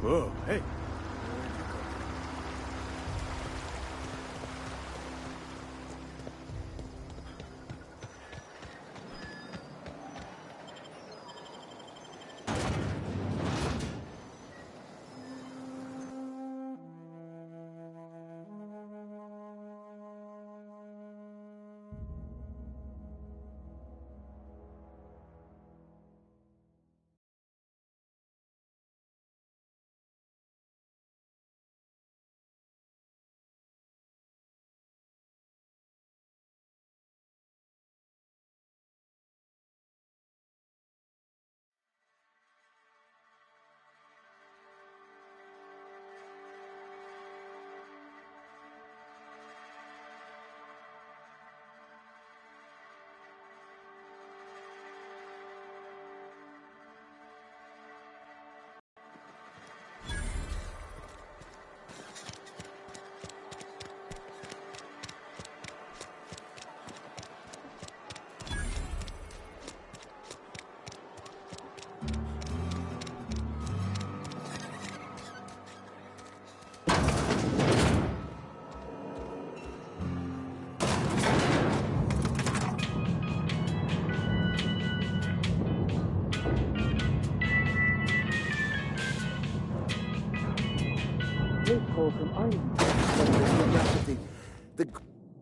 Whoa, hey.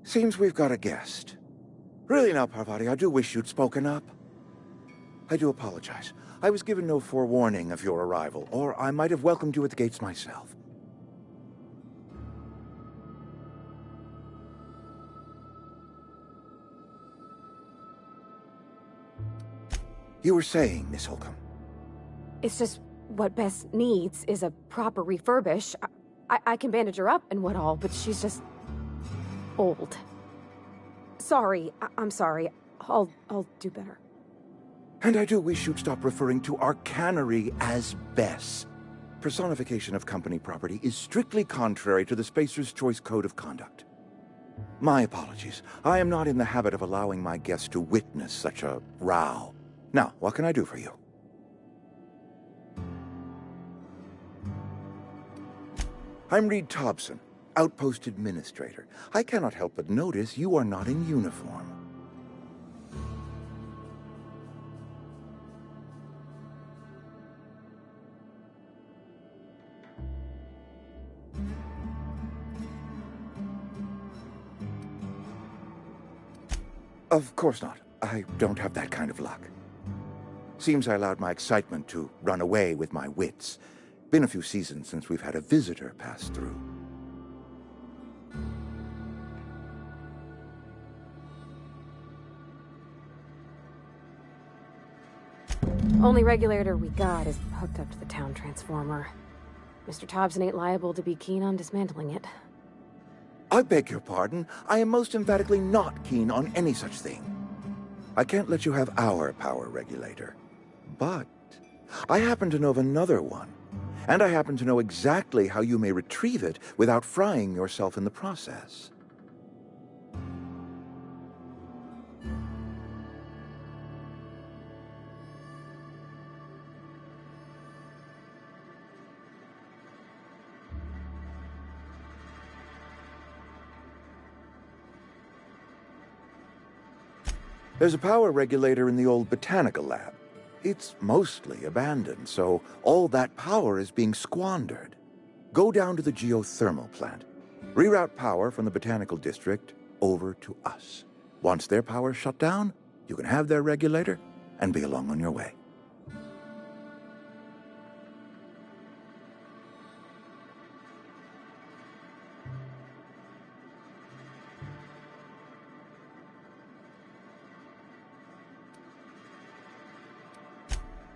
Seems we've got a guest. Really now, Parvati, I do wish you'd spoken up. I do apologize. I was given no forewarning of your arrival, or I might have welcomed you at the gates myself. You were saying, Miss Holcomb. It's just what Bess needs is a proper refurbish. I can bandage her up and what all, but she's just old. Sorry, I'm sorry. I'll do better. And I do wish you'd stop referring to our cannery as Bess. Personification of company property is strictly contrary to the Spacer's Choice Code of Conduct. My apologies. I am not in the habit of allowing my guests to witness such a row. Now, what can I do for you? I'm Reed Thompson, Outpost Administrator. I cannot help but notice you are not in uniform. Of course not. I don't have that kind of luck. Seems I allowed my excitement to run away with my wits. Been a few seasons since we've had a visitor pass through. Only regulator we got is hooked up to the town transformer. Mr. Thompson ain't liable to be keen on dismantling it. I beg your pardon. I am most emphatically not keen on any such thing. I can't let you have our power regulator. But I happen to know of another one. And I happen to know exactly how you may retrieve it without frying yourself in the process. There's a power regulator in the old botanical lab. It's mostly abandoned, so all that power is being squandered. Go down to the geothermal plant. Reroute power from the botanical district over to us. Once their power's shut down, you can have their regulator and be along on your way.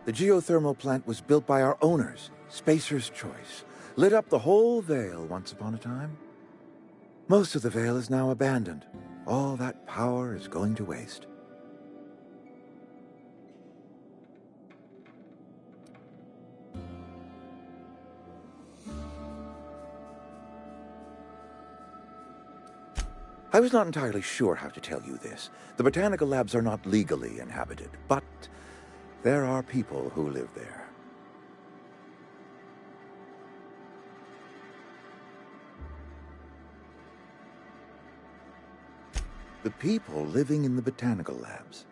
The geothermal plant was built by our owners, Spacer's Choice. Lit up the whole Vale once upon a time. Most of the Vale is now abandoned. All that power is going to waste. I was not entirely sure how to tell you this. The botanical labs are not legally inhabited, but there are people who live there. The people living in the botanical labs.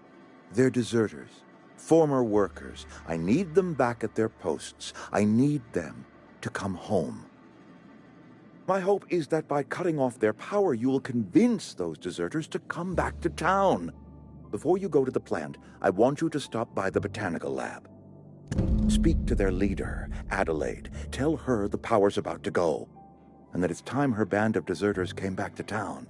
They're deserters, former workers. I need them back at their posts. I need them to come home. My hope is that by cutting off their power, you will convince those deserters to come back to town. Before you go to the plant, I want you to stop by the botanical lab. Speak to their leader, Adelaide. Tell her the power's about to go, and that it's time her band of deserters came back to town.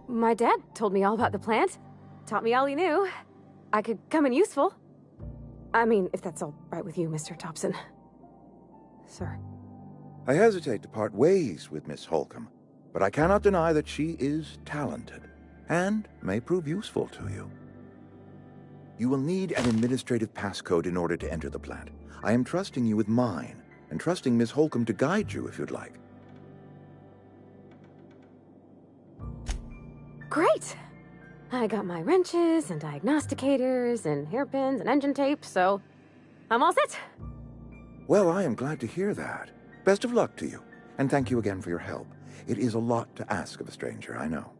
My dad told me all about the plant. Taught me all he knew. I could come in useful. I mean, if that's all right with you, Mr. Thompson. Sir. I hesitate to part ways with Miss Holcomb, but I cannot deny that she is talented, and may prove useful to you. You will need an administrative passcode in order to enter the plant. I am trusting you with mine, and trusting Miss Holcomb to guide you if you'd like. Great! I got my wrenches and diagnosticators and hairpins and engine tape, so I'm all set. Well, I am glad to hear that. Best of luck to you, and thank you again for your help. It is a lot to ask of a stranger, I know.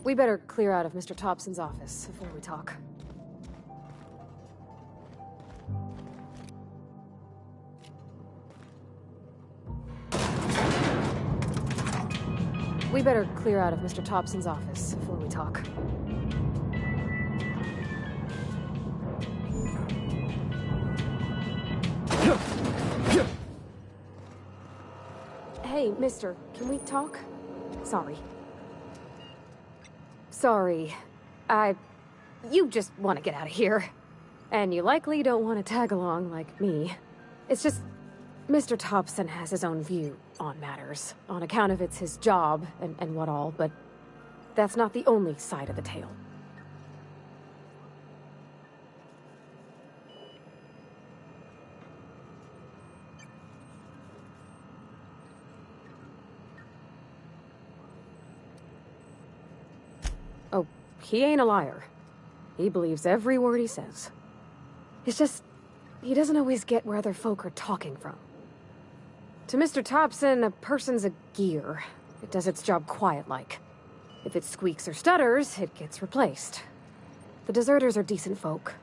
We better clear out of Mr. Thompson's office before we talk. We better clear out of Mr. Thompson's office before we talk. Hey, mister, can we talk? Sorry. Sorry. You just want to get out of here. And you likely don't want to tag along like me. It's just, Mr. Thompson has his own view on matters, on account of it's his job and what all, but that's not the only side of the tale. Oh, he ain't a liar. He believes every word he says. It's just, he doesn't always get where other folk are talking from. To Mr. Thompson, a person's a gear. It does its job quiet-like. If it squeaks or stutters, it gets replaced. The deserters are decent folk.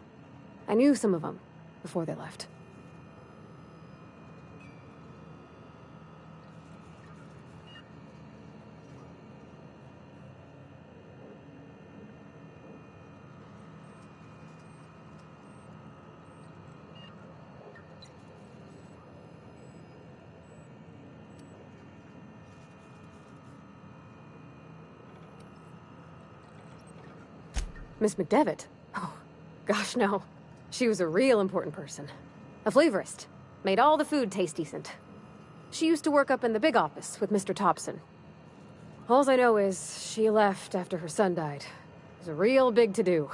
I knew some of them before they left. Miss McDevitt? Oh, gosh, no. She was a real important person. A flavorist. Made all the food taste decent. She used to work up in the big office with Mr. Thompson. All I know is she left after her son died. It was a real big to-do.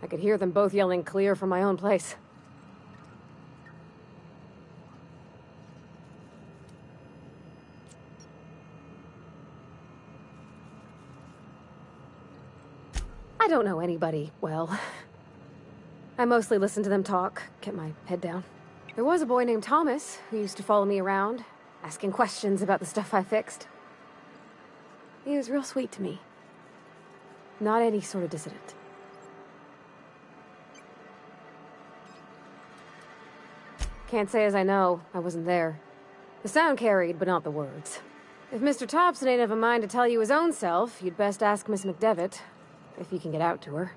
I could hear them both yelling clear from my own place. I don't know anybody well. I mostly listen to them talk, kept my head down. There was a boy named Thomas who used to follow me around, asking questions about the stuff I fixed. He was real sweet to me. Not any sort of dissident. Can't say as I know. I wasn't there. The sound carried, but not the words. If Mr. Thompson ain't of a mind to tell you his own self, you'd best ask Miss McDevitt. If you can get out to her.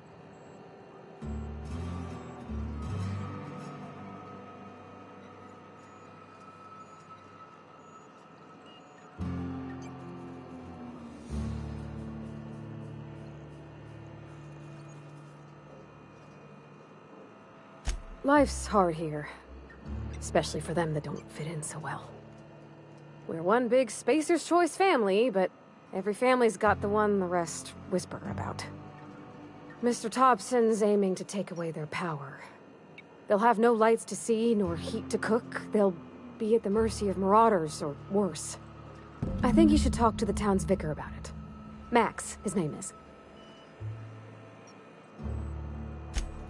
Life's hard here. Especially for them that don't fit in so well. We're one big Spacer's Choice family, but every family's got the one the rest whisper about. Mr. Thompson's aiming to take away their power. They'll have no lights to see, nor heat to cook. They'll be at the mercy of marauders, or worse. I think you should talk to the town's vicar about it. Max, his name is.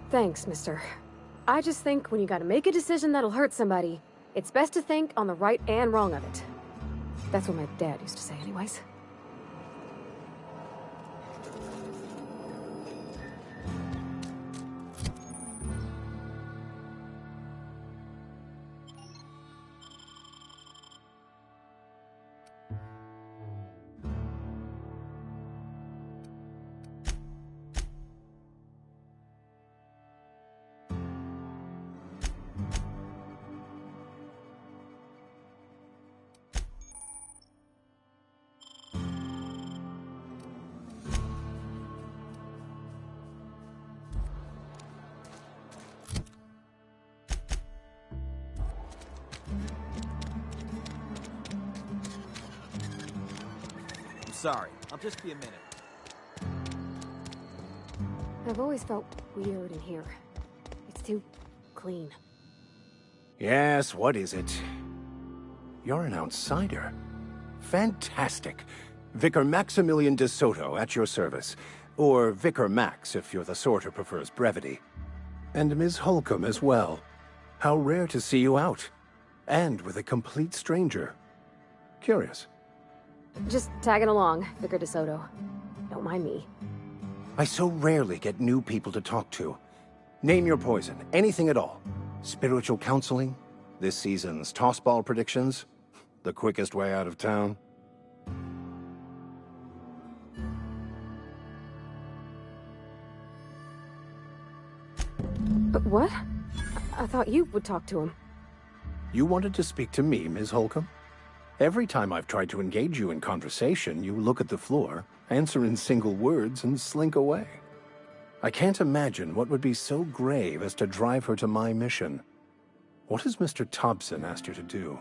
Thanks, mister. I just think when you gotta make a decision that'll hurt somebody, it's best to think on the right and wrong of it. That's what my dad used to say anyways. Sorry, I'll just be a minute. I've always felt weird in here. It's too clean. Yes, what is it? You're an outsider. Fantastic. Vicar Maximilian de Soto at your service. Or Vicar Max if you're the sort who prefers brevity. And Ms. Holcomb as well. How rare to see you out. And with a complete stranger. Curious. Just tagging along, Vicar DeSoto. Don't mind me. I so rarely get new people to talk to. Name your poison, anything at all. Spiritual counseling? This season's tossball predictions? The quickest way out of town? But what? I thought you would talk to him. You wanted to speak to me, Ms. Holcomb? Every time I've tried to engage you in conversation, you look at the floor, answer in single words, and slink away. I can't imagine what would be so grave as to drive her to my mission. What has Mr. Thompson asked you to do?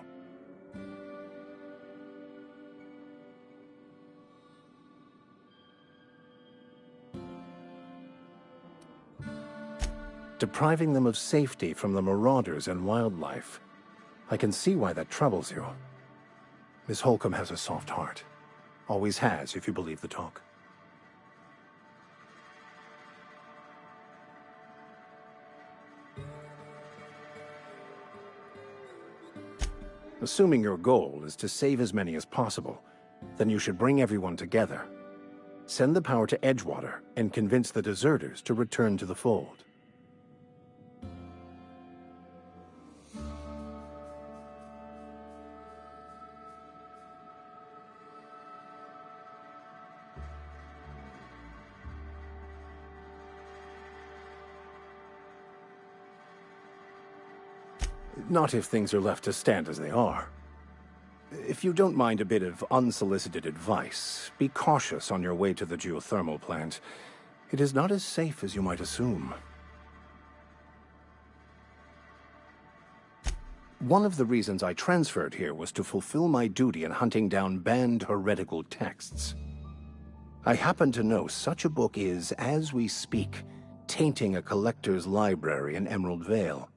Depriving them of safety from the marauders and wildlife. I can see why that troubles you. Miss Holcomb has a soft heart. Always has, if you believe the talk. Assuming your goal is to save as many as possible, then you should bring everyone together. Send the power to Edgewater and convince the deserters to return to the fold. Not if things are left to stand as they are. If you don't mind a bit of unsolicited advice, be cautious on your way to the geothermal plant. It is not as safe as you might assume. One of the reasons I transferred here was to fulfill my duty in hunting down banned heretical texts. I happen to know such a book is, as we speak, tainting a collector's library in Emerald Vale.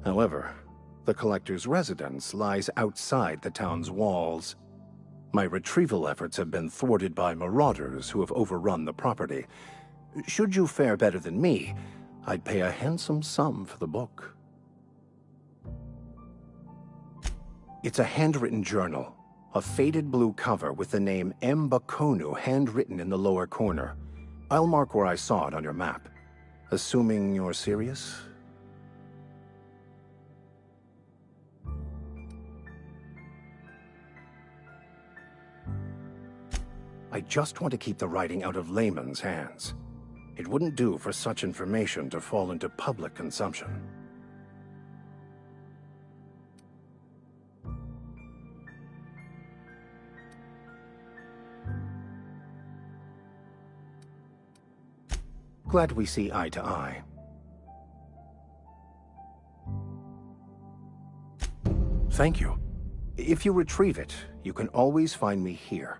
However, the collector's residence lies outside the town's walls. My retrieval efforts have been thwarted by marauders who have overrun the property. Should you fare better than me, I'd pay a handsome sum for the book. It's a handwritten journal, a faded blue cover with the name M. Bakonu handwritten in the lower corner. I'll mark where I saw it on your map. Assuming you're serious? I just want to keep the writing out of layman's hands. It wouldn't do for such information to fall into public consumption. Glad we see eye to eye. Thank you. If you retrieve it, you can always find me here.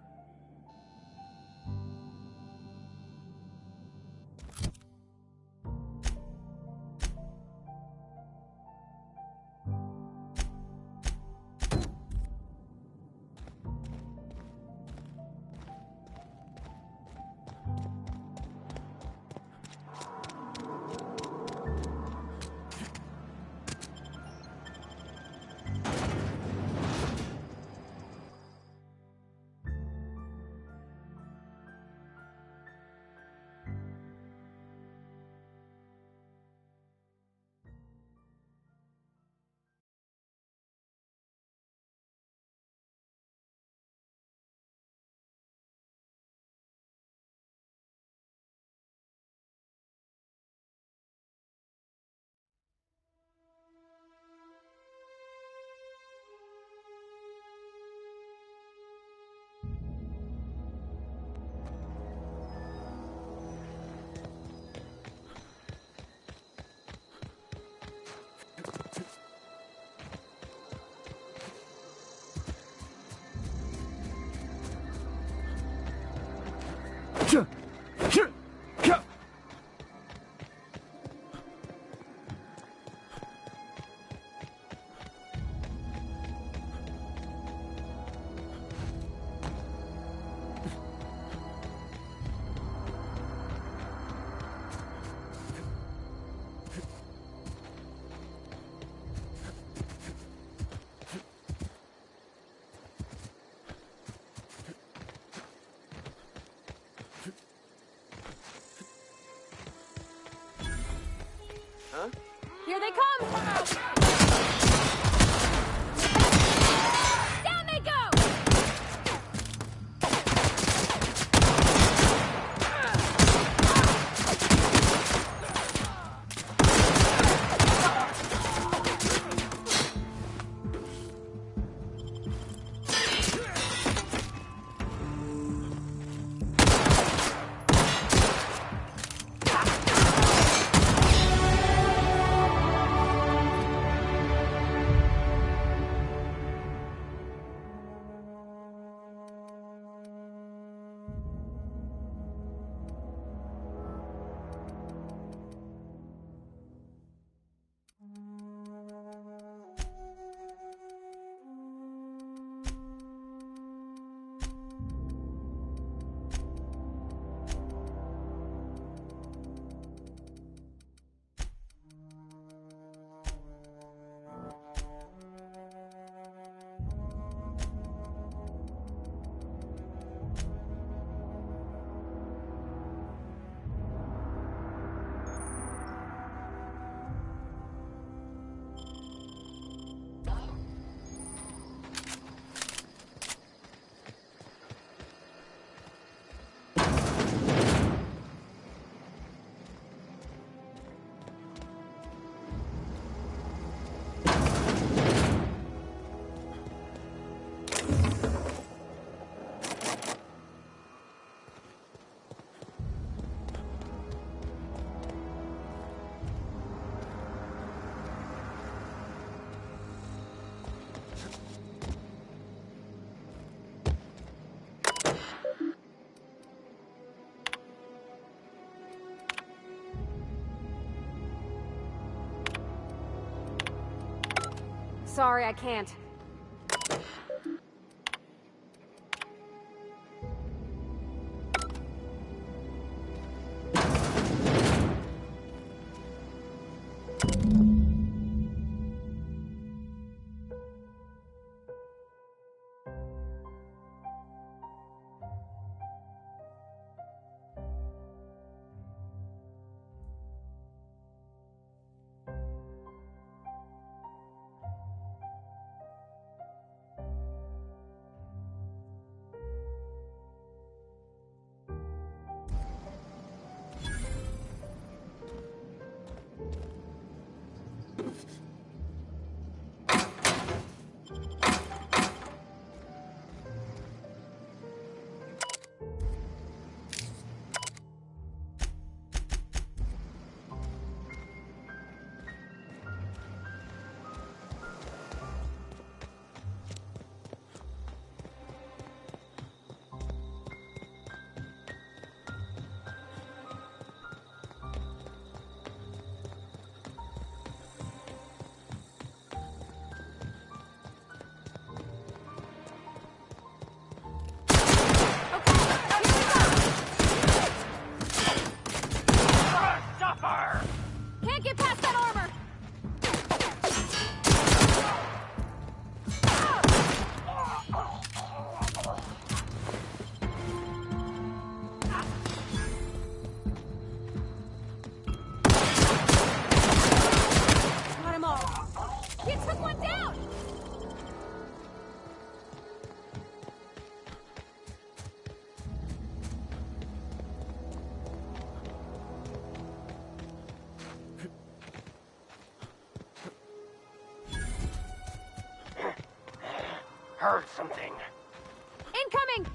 come! Down they go! Sorry, I can't. Can't get past that armor! Got him all. He took one down! Heard something. Incoming!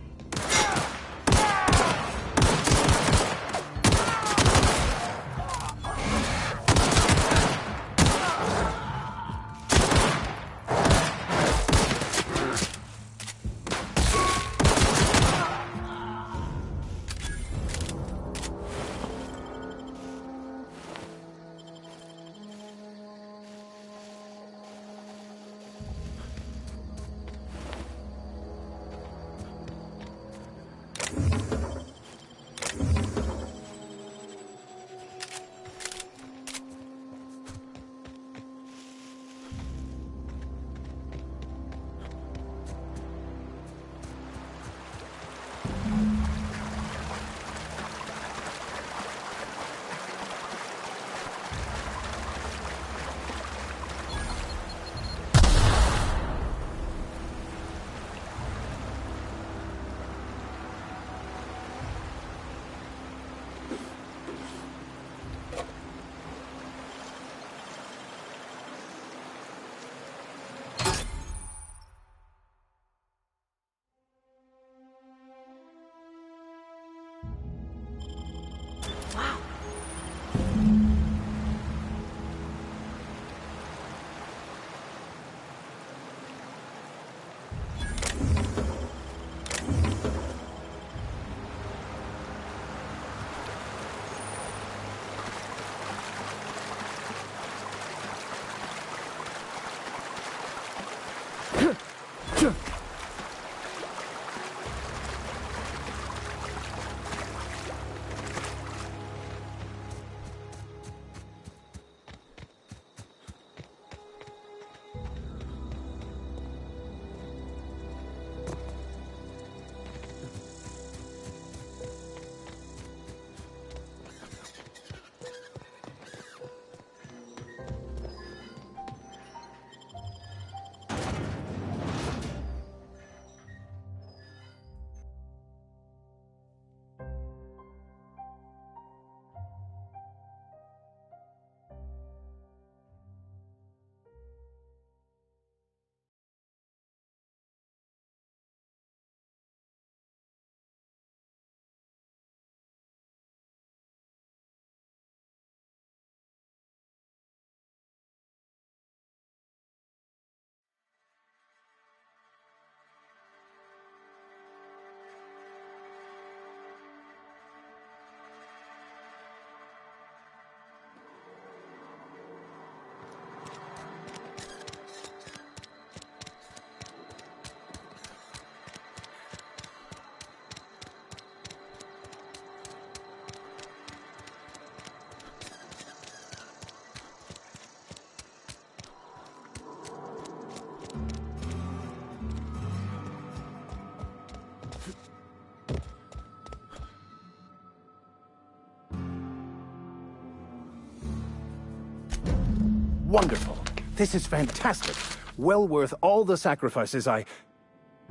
wonderful. This is fantastic. Well worth all the sacrifices I...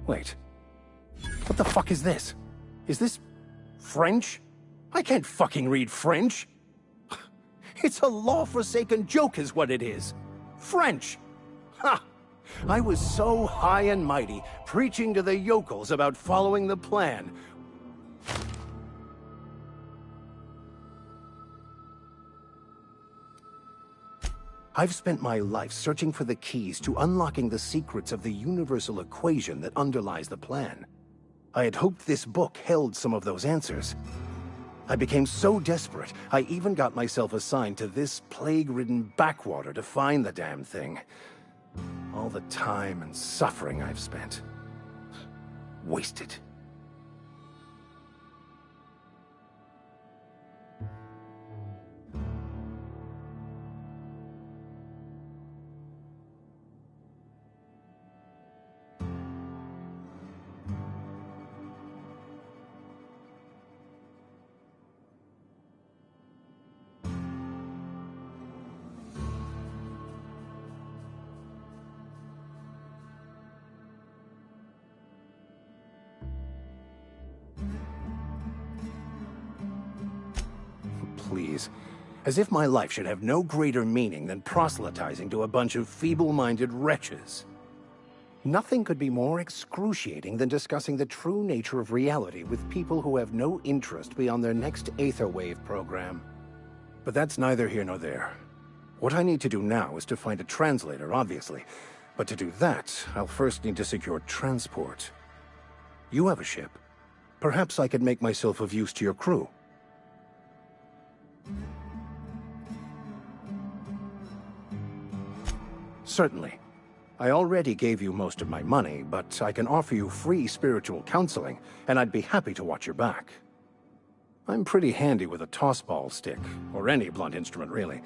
Wait. What the fuck is this? Is this... French? I can't fucking read French. It's a law-forsaken joke is what it is. French! Ha! I was so high and mighty, preaching to the yokels about following the plan. I've spent my life searching for the keys to unlocking the secrets of the universal equation that underlies the plan. I had hoped this book held some of those answers. I became so desperate, I even got myself assigned to this plague-ridden backwater to find the damn thing. All the time and suffering I've spent. Wasted. Please. As if my life should have no greater meaning than proselytizing to a bunch of feeble-minded wretches. Nothing could be more excruciating than discussing the true nature of reality with people who have no interest beyond their next Aetherwave program. But that's neither here nor there. What I need to do now is to find a translator, obviously. But to do that, I'll first need to secure transport. You have a ship. Perhaps I could make myself of use to your crew. Certainly. I already gave you most of my money, but I can offer you free spiritual counseling, and I'd be happy to watch your back. I'm pretty handy with a tossball stick, or any blunt instrument, really.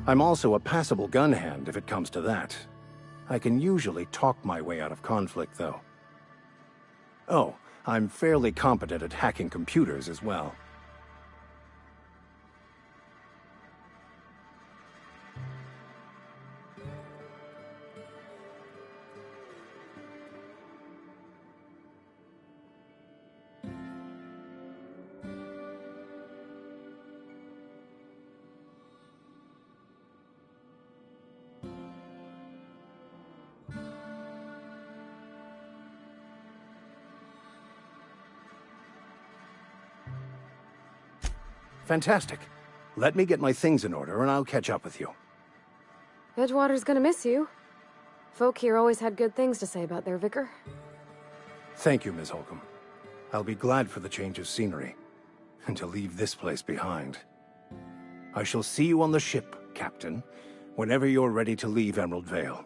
I'm also a passable gun hand, if it comes to that. I can usually talk my way out of conflict, though. Oh, I'm fairly competent at hacking computers as well. Fantastic. Let me get my things in order and I'll catch up with you. Edgewater's gonna miss you. Folk here always had good things to say about their vicar. Thank you, Ms. Holcomb. I'll be glad for the change of scenery, and to leave this place behind. I shall see you on the ship, Captain, whenever you're ready to leave Emerald Vale.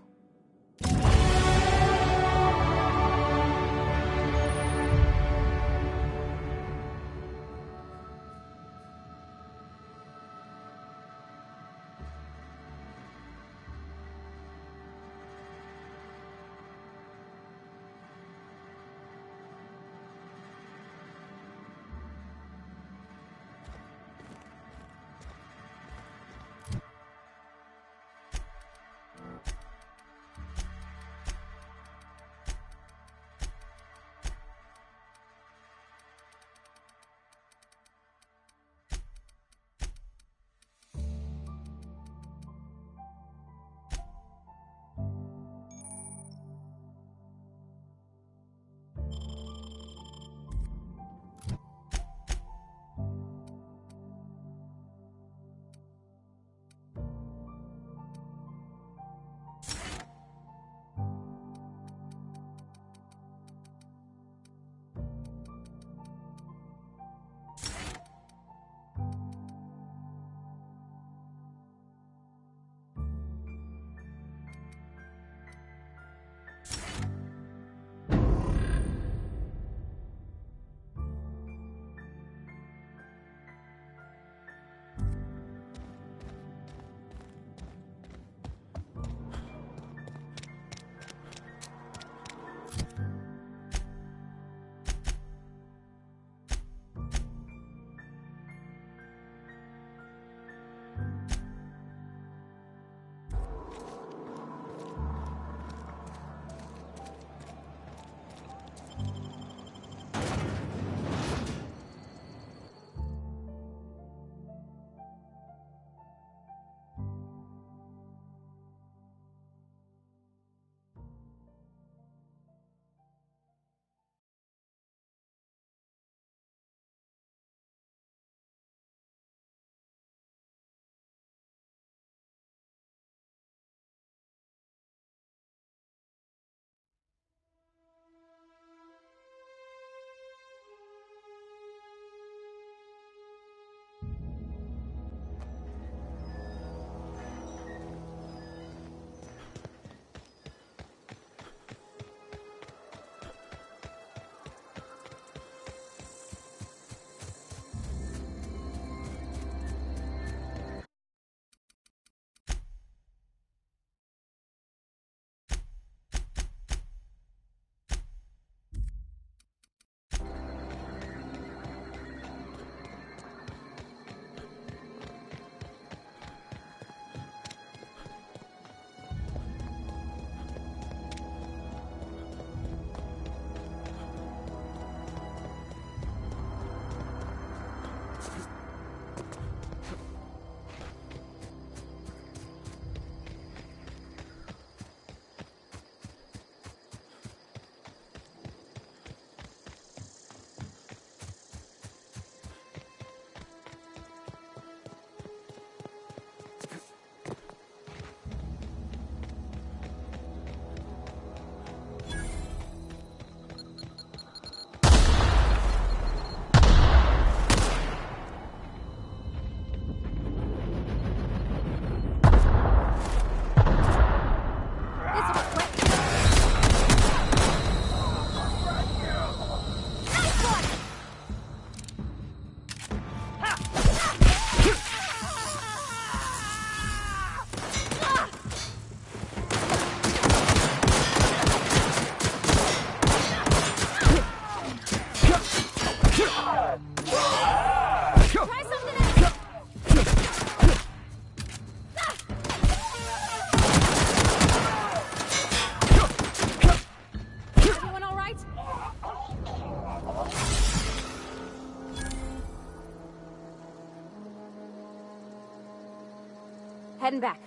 heading back.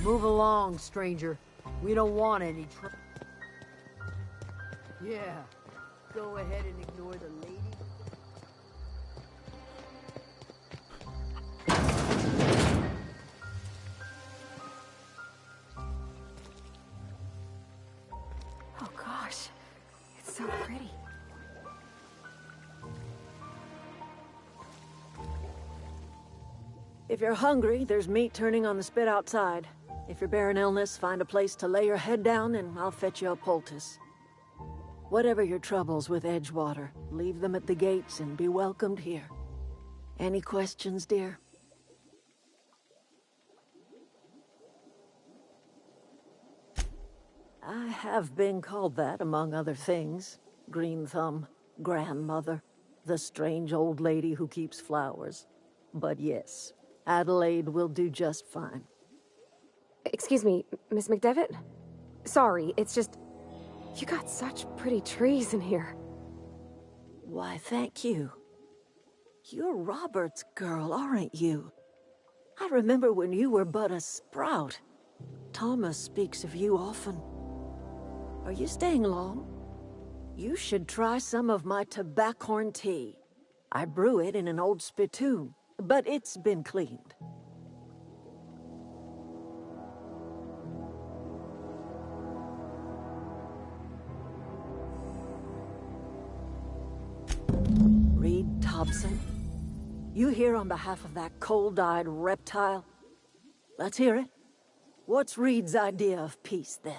Move along, stranger. We don't want any trouble. Yeah, go ahead and ignore the lady. Oh gosh, it's so pretty. If you're hungry, there's meat turning on the spit outside. If you're bearing illness, find a place to lay your head down and I'll fetch you a poultice. Whatever your troubles with Edgewater, leave them at the gates and be welcomed here. Any questions, dear? I have been called that, among other things. Green Thumb, grandmother, the strange old lady who keeps flowers. But yes, Adelaide will do just fine. Excuse me, Miss McDevitt? Sorry, it's just... You got such pretty trees in here. Why, thank you. You're Robert's girl, aren't you? I remember when you were but a sprout. Thomas speaks of you often. Are you staying long? You should try some of my tobaccorn tea. I brew it in an old spittoon, but it's been cleaned. Reed Thompson? You here on behalf of that cold-eyed reptile? Let's hear it. What's Reed's idea of peace, then?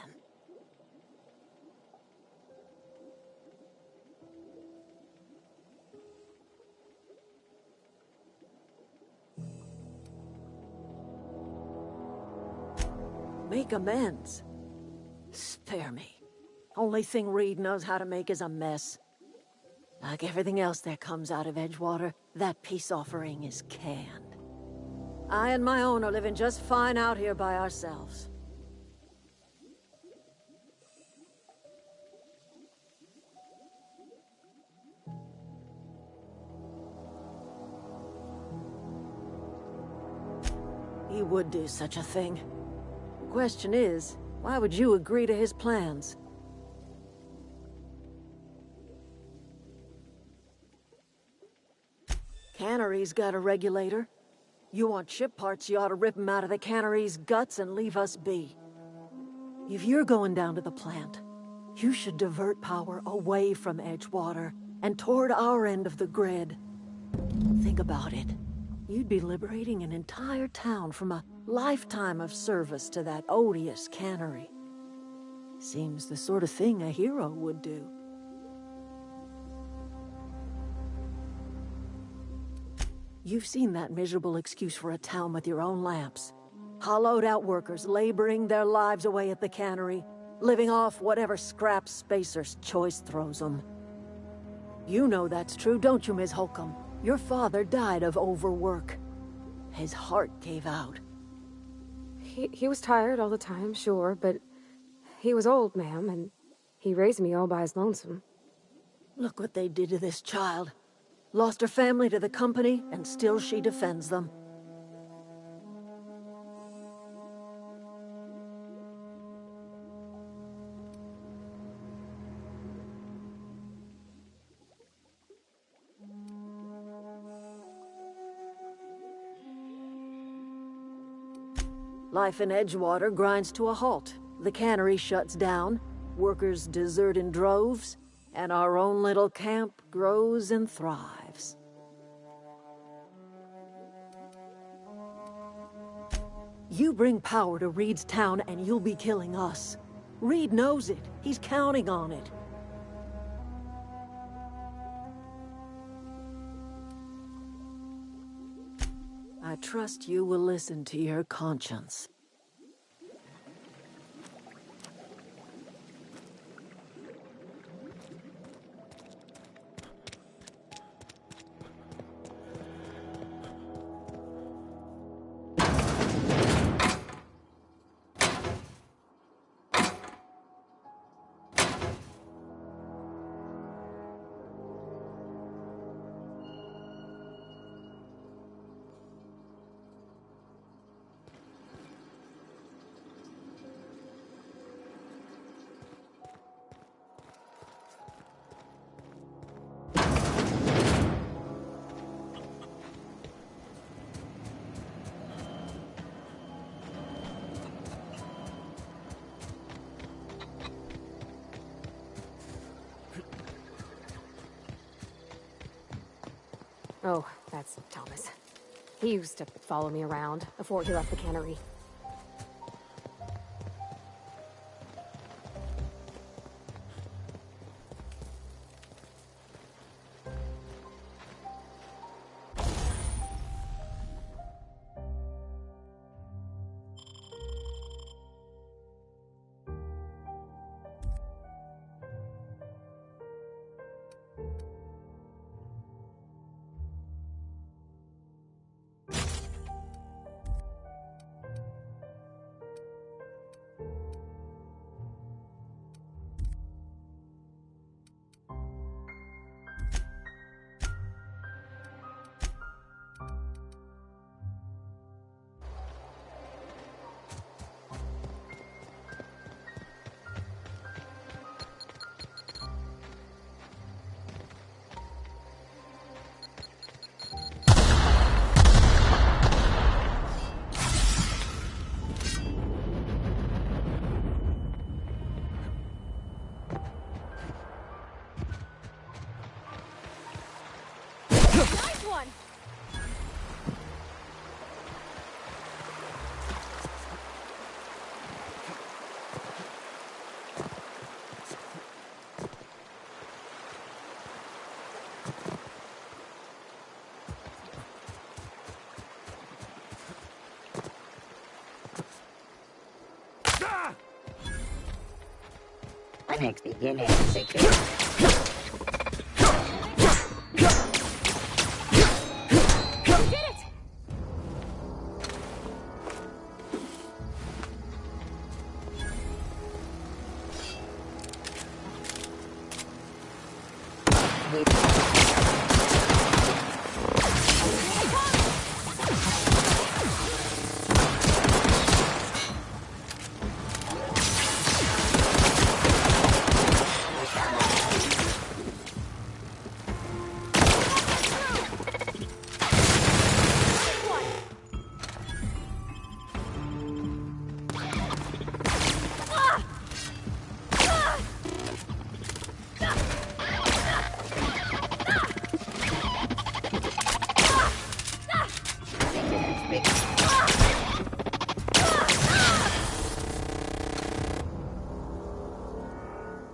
Make amends. Spare me. Only thing Reed knows how to make is a mess. Like everything else that comes out of Edgewater, that peace offering is canned. I and my own are living just fine out here by ourselves. He would do such a thing. The question is, why would you agree to his plans? Cannery always got a regulator. You want ship parts, you ought to rip them out of the cannery's guts and leave us be. If you're going down to the plant, you should divert power away from Edgewater and toward our end of the grid. Think about it. You'd be liberating an entire town from a lifetime of service to that odious cannery. Seems the sort of thing a hero would do. You've seen that miserable excuse for a town with your own lamps. Hollowed out workers laboring their lives away at the cannery, living off whatever scrap Spacer's choice throws them. You know that's true, don't you, Ms. Holcomb? Your father died of overwork. His heart gave out. He was tired all the time, sure, but he was old, ma'am, and he raised me all by his lonesome. Look what they did to this child. Lost her family to the company, and still she defends them. Life in Edgewater grinds to a halt. The cannery shuts down, workers desert in droves, and our own little camp grows and thrives. You bring power to Reed's town and you'll be killing us. Reed knows it. He's counting on it. I trust you will listen to your conscience. Oh, that's Thomas. He used to follow me around before he left the cannery. Linux beginning secure.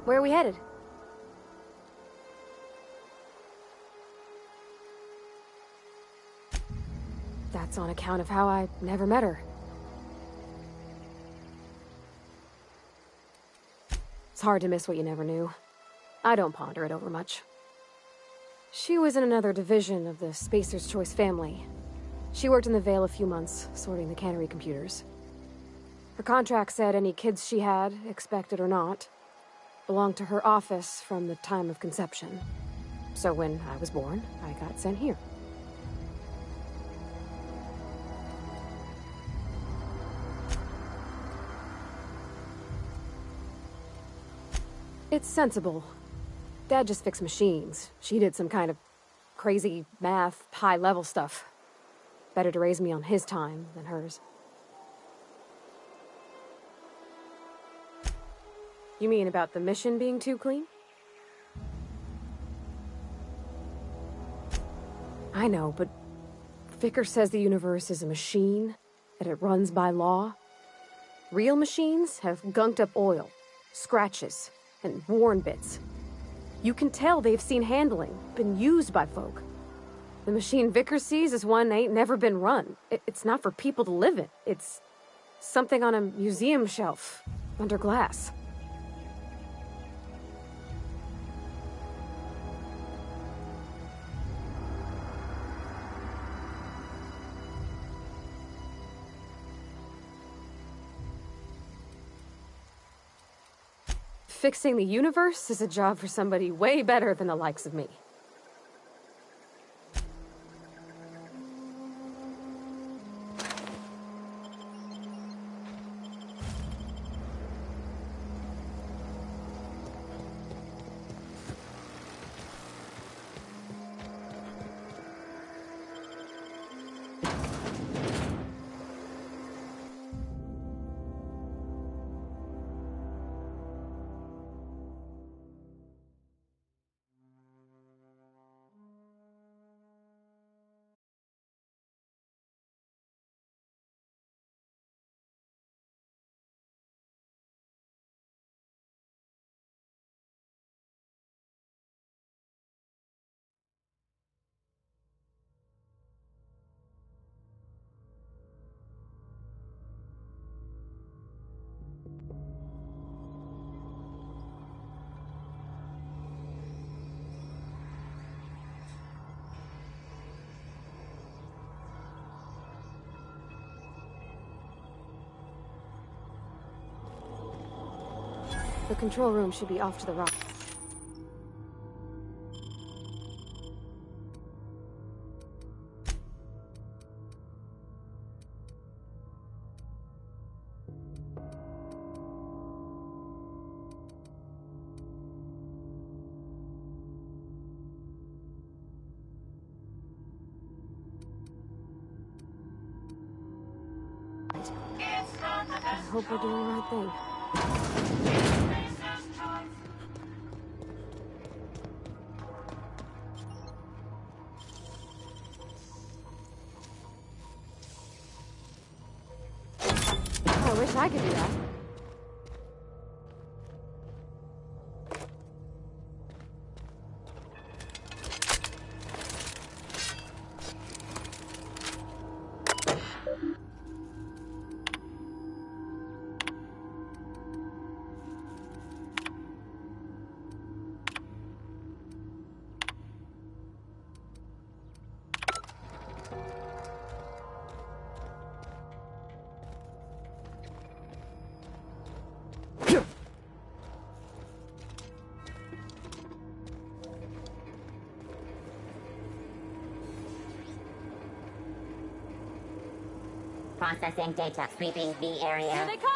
Where are we headed? That's on account of how I never met her. It's hard to miss what you never knew. I don't ponder it over much. She was in another division of the Spacer's Choice family. She worked in the Vale a few months, sorting the cannery computers. Her contract said any kids she had, expected or not, belonged to her office from the time of conception. So when I was born, I got sent here. It's sensible. Dad just fixed machines. She did some kind of crazy math, high-level stuff. Better to raise me on his time than hers. You mean about the mission being too clean? I know, but Vicker says the universe is a machine, that it runs by law. Real machines have gunked up oil, scratches, and worn bits. You can tell they've seen handling, been used by folk. The machine Vicker sees is one ain't never been run. It's not for people to live in. It's something on a museum shelf, under glass. Fixing the universe is a job for somebody way better than the likes of me. The control room should be off to the right. I hope we're doing the right thing. I wish I could do that. Processing data, sweeping the area. Here they come!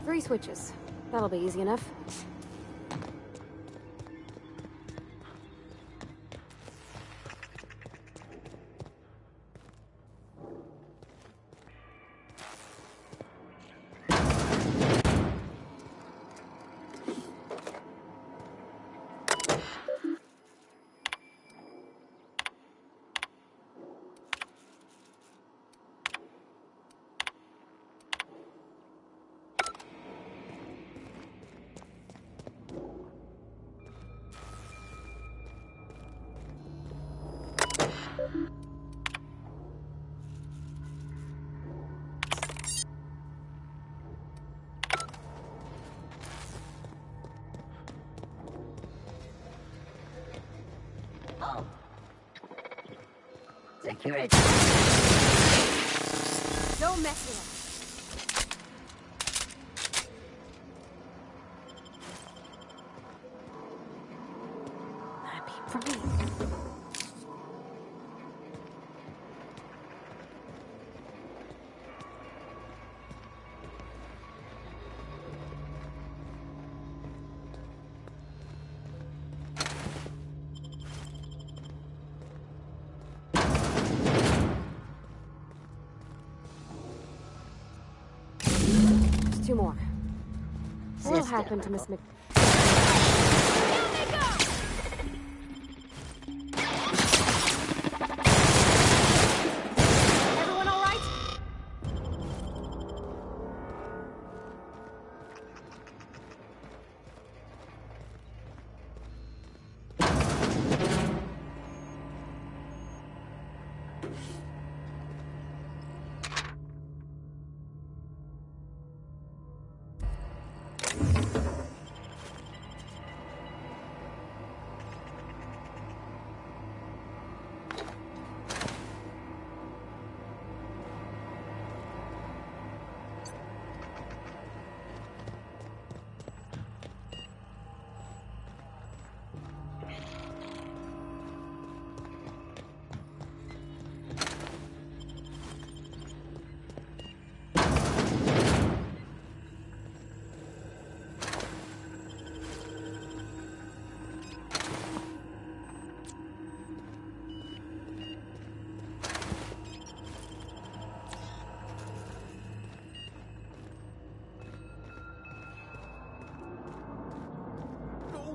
Three switches. That'll be easy enough. Security. Don't mess with us. For me. There's two more. What happened to Miss Mc...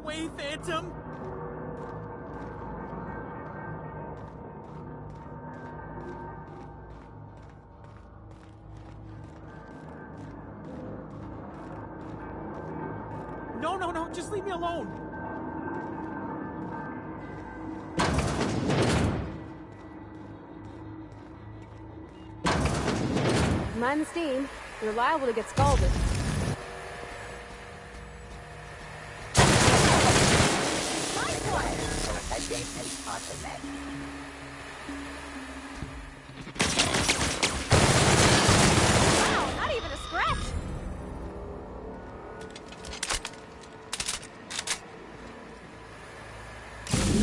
away, Phantom! No, just leave me alone! Mind the steam. You're liable to get scalded. Wow, not even a scratch!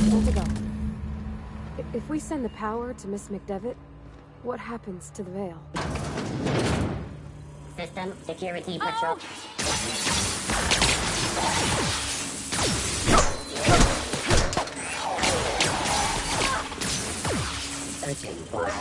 Where to go? If we send the power to Miss McDevitt, what happens to the Veil? System security patrol. Searching for.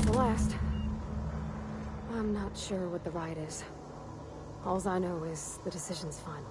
The last. I'm not sure what the ride is. Alls I know is the decision's final.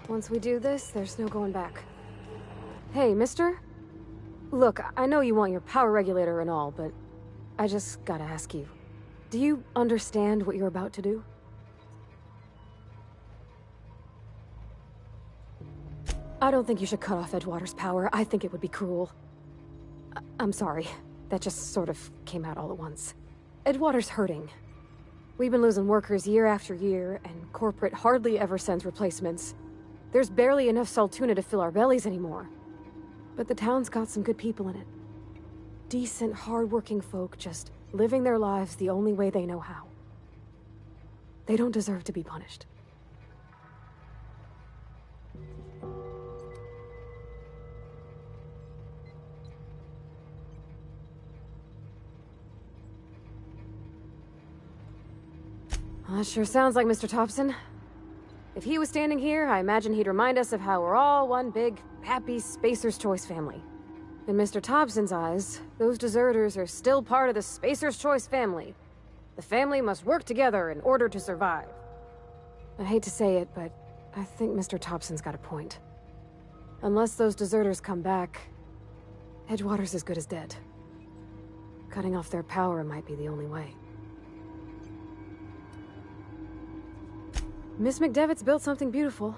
Once we do this, there's no going back. Hey, mister? Look, I know you want your power regulator and all, but I just gotta ask you. Do you understand what you're about to do? I don't think you should cut off Edgewater's power. I think it would be cruel. I'm sorry. That just sort of came out all at once. Edgewater's hurting. We've been losing workers year after year, and corporate hardly ever sends replacements. There's barely enough Saltuna to fill our bellies anymore. But the town's got some good people in it. Decent, hard-working folk just living their lives the only way they know how. They don't deserve to be punished. That sure sounds like Mr. Thompson. If he was standing here, I imagine he'd remind us of how we're all one big, happy Spacer's Choice family. In Mr. Thompson's eyes, those deserters are still part of the Spacer's Choice family. The family must work together in order to survive. I hate to say it, but I think Mr. Thompson's got a point. Unless those deserters come back, Edgewater's as good as dead. Cutting off their power might be the only way. Miss McDevitt's built something beautiful.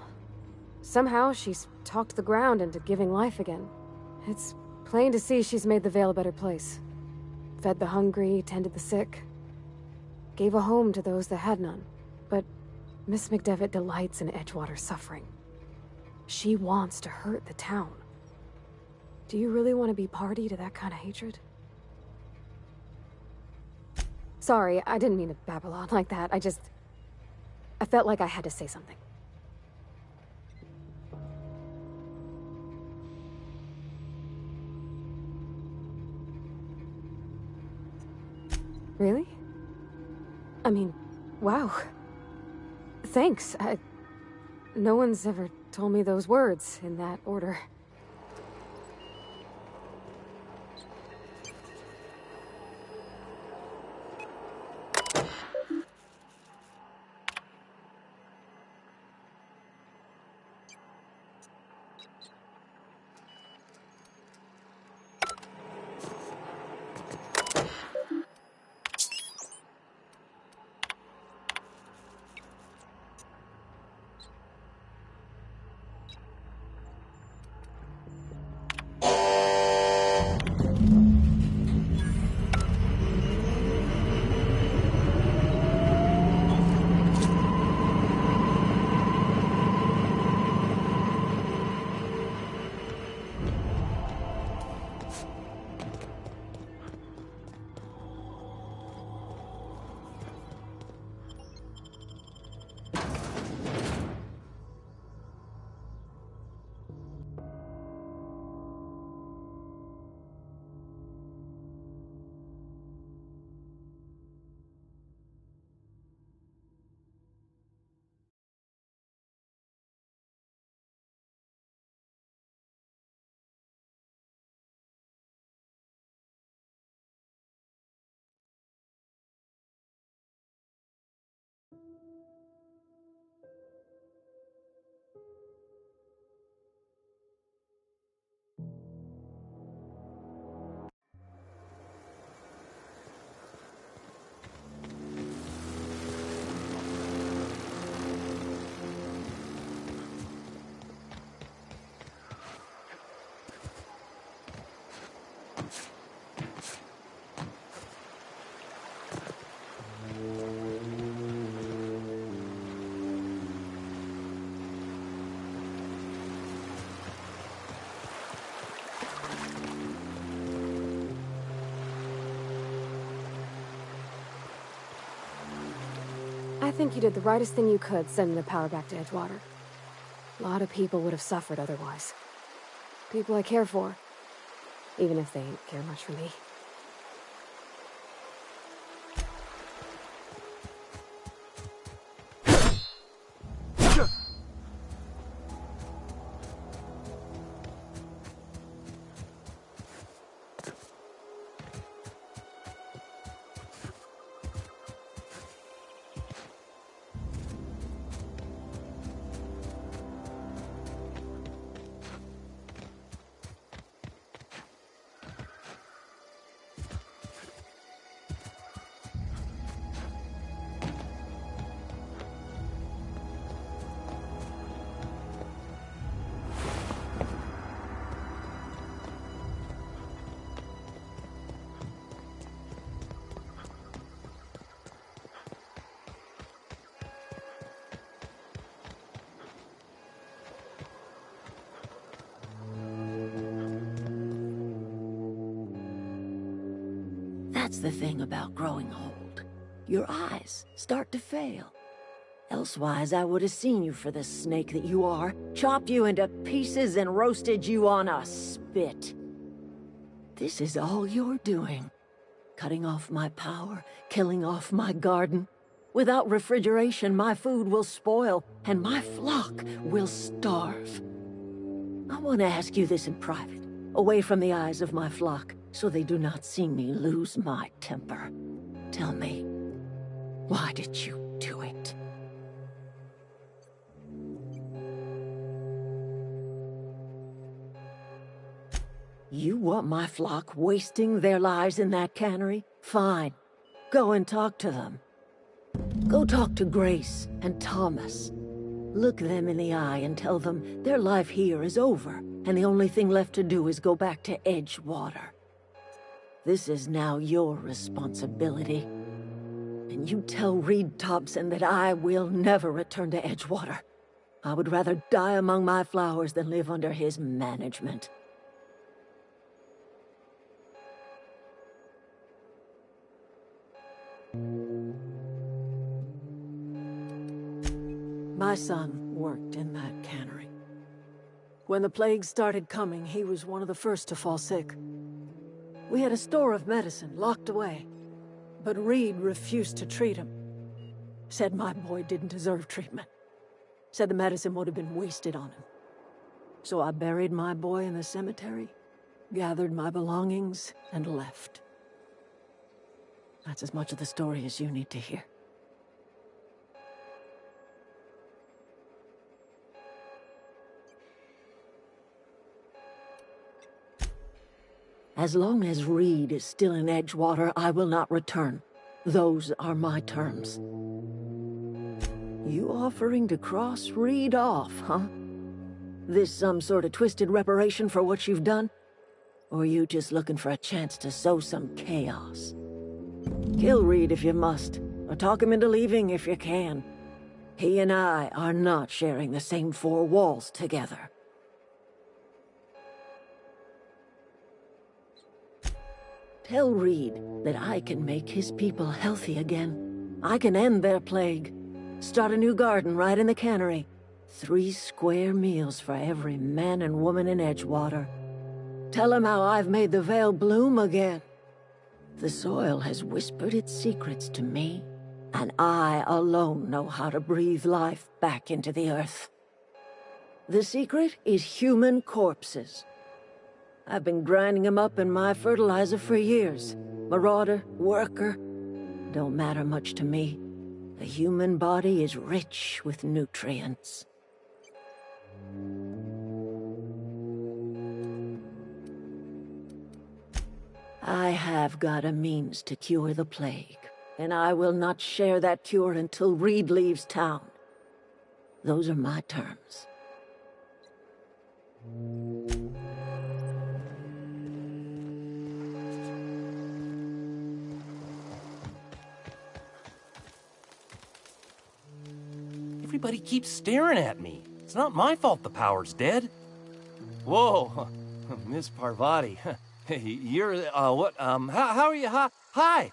Somehow, she's talked the ground into giving life again. It's plain to see she's made the Vale a better place. Fed the hungry, tended the sick. Gave a home to those that had none. But Miss McDevitt delights in Edgewater's suffering. She wants to hurt the town. Do you really want to be party to that kind of hatred? Sorry, I didn't mean to babble on like that. I felt like I had to say something. Really? I mean, wow. Thanks. No one's ever told me those words in that order. I think you did the rightest thing you could, sending the power back to Edgewater. A lot of people would have suffered otherwise. People I care for, even if they ain't care much for me. That's the thing about growing old. Your eyes start to fail. Elsewise, I would have seen you for the snake that you are, chopped you into pieces and roasted you on a spit. This is all you're doing. Cutting off my power, killing off my garden. Without refrigeration, my food will spoil, and my flock will starve. I want to ask you this in private, away from the eyes of my flock, so they do not see me lose my temper. Tell me, why did you do it? You want my flock wasting their lives in that cannery? Fine. Go and talk to them. Go talk to Grace and Thomas. Look them in the eye and tell them their life here is over, and the only thing left to do is go back to Edgewater. This is now your responsibility. And you tell Reed Thompson that I will never return to Edgewater. I would rather die among my flowers than live under his management. My son worked in that cannery. When the plague started coming, he was one of the first to fall sick. We had a store of medicine locked away, but Reed refused to treat him. Said my boy didn't deserve treatment. Said the medicine would have been wasted on him. So I buried my boy in the cemetery, gathered my belongings, and left. That's as much of the story as you need to hear. As long as Reed is still in Edgewater, I will not return. Those are my terms. You offering to cross Reed off, huh? This some sort of twisted reparation for what you've done? Or you just looking for a chance to sow some chaos? Kill Reed if you must, or talk him into leaving if you can. He and I are not sharing the same four walls together. Tell Reed that I can make his people healthy again. I can end their plague. Start a new garden right in the cannery. 3 square meals for every man and woman in Edgewater. Tell him how I've made the Vale bloom again. The soil has whispered its secrets to me, and I alone know how to breathe life back into the earth. The secret is human corpses. I've been grinding them up in my fertilizer for years. Marauder, worker, don't matter much to me. The human body is rich with nutrients. I have got a means to cure the plague, and I will not share that cure until Reed leaves town. Those are my terms. Everybody keeps staring at me. It's not my fault the power's dead. Whoa, Miss Parvati. You're, what, how are you? Hi,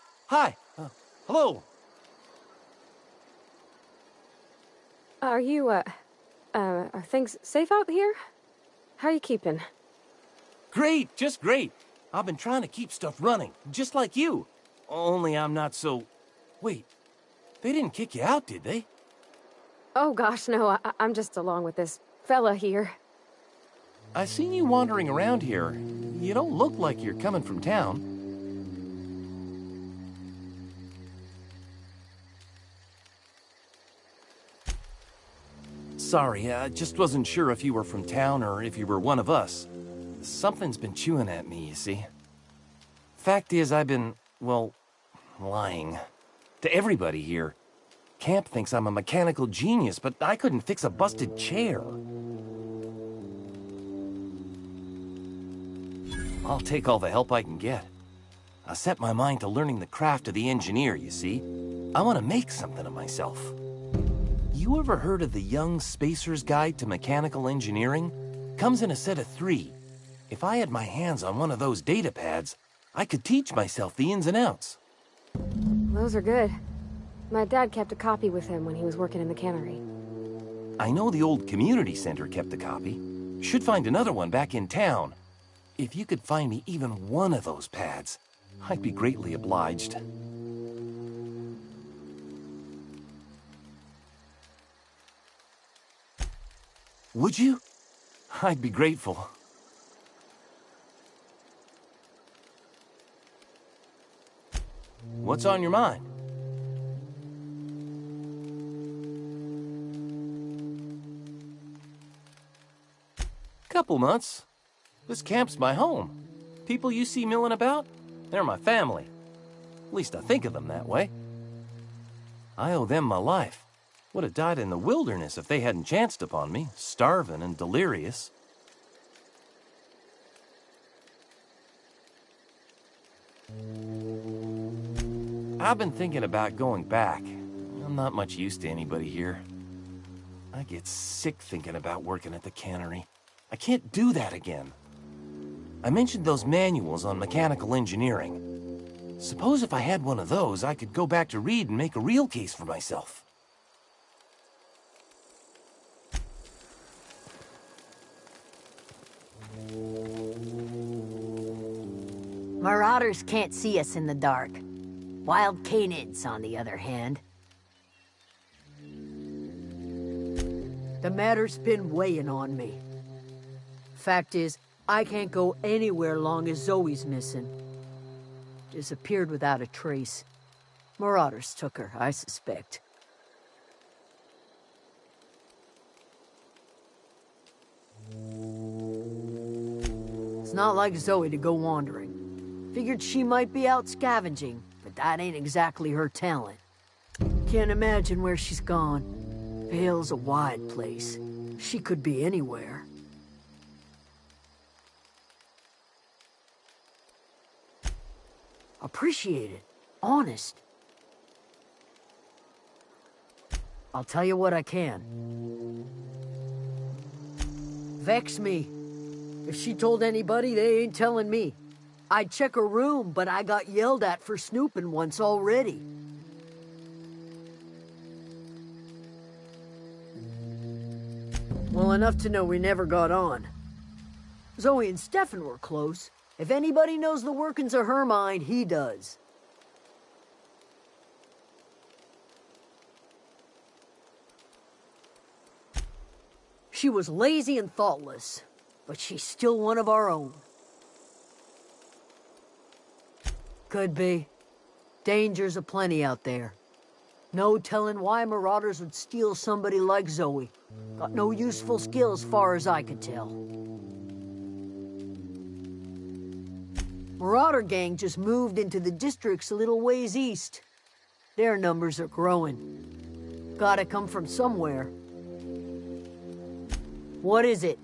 hello. Are you, are things safe out here? How are you keeping? Great, just great. I've been trying to keep stuff running, just like you. Only I'm not so... Wait, they didn't kick you out, did they? Oh gosh, no, I'm just along with this fella here. I seen you wandering around here. You don't look like you're coming from town. Sorry, I just wasn't sure if you were from town or if you were one of us. Something's been chewing at me, you see. Fact is, I've been, well, lying. To everybody here. Camp thinks I'm a mechanical genius, but I couldn't fix a busted chair. I'll take all the help I can get. I set my mind to learning the craft of the engineer, you see. I want to make something of myself. You ever heard of the Young Spacer's Guide to Mechanical Engineering? Comes in a set of 3. If I had my hands on one of those data pads, I could teach myself the ins and outs. Those are good. My dad kept a copy with him when he was working in the cannery. I know the old community center kept a copy. Should find another one back in town. If you could find me even one of those pads, I'd be greatly obliged. Would you? I'd be grateful. What's on your mind? Couple months. This camp's my home. People you see milling about, they're my family. At least I think of them that way. I owe them my life. Would have died in the wilderness if they hadn't chanced upon me, starving and delirious. I've been thinking about going back. I'm not much use to anybody here. I get sick thinking about working at the cannery. I can't do that again. I mentioned those manuals on mechanical engineering. Suppose if I had one of those, I could go back to Reed and make a real case for myself. Marauders can't see us in the dark. Wild canids, on the other hand. The matter's been weighing on me. Fact is, I can't go anywhere long as Zoe's missing. Disappeared without a trace. Marauders took her, I suspect. It's not like Zoe to go wandering. Figured she might be out scavenging, but that ain't exactly her talent. Can't imagine where she's gone. Vale's a wide place. She could be anywhere. Appreciate it. Honest. I'll tell you what I can. Vex me. If she told anybody, they ain't telling me. I'd check her room, but I got yelled at for snooping once already. Well, enough to know we never got on. Zoe and Stefan were close. If anybody knows the workings of her mind, he does. She was lazy and thoughtless, but she's still one of our own. Could be. Dangers aplenty out there. No telling why marauders would steal somebody like Zoe. Got no useful skills far as I could tell. Marauder gang just moved into the districts a little ways east. Their numbers are growing. Gotta come from somewhere. What is it?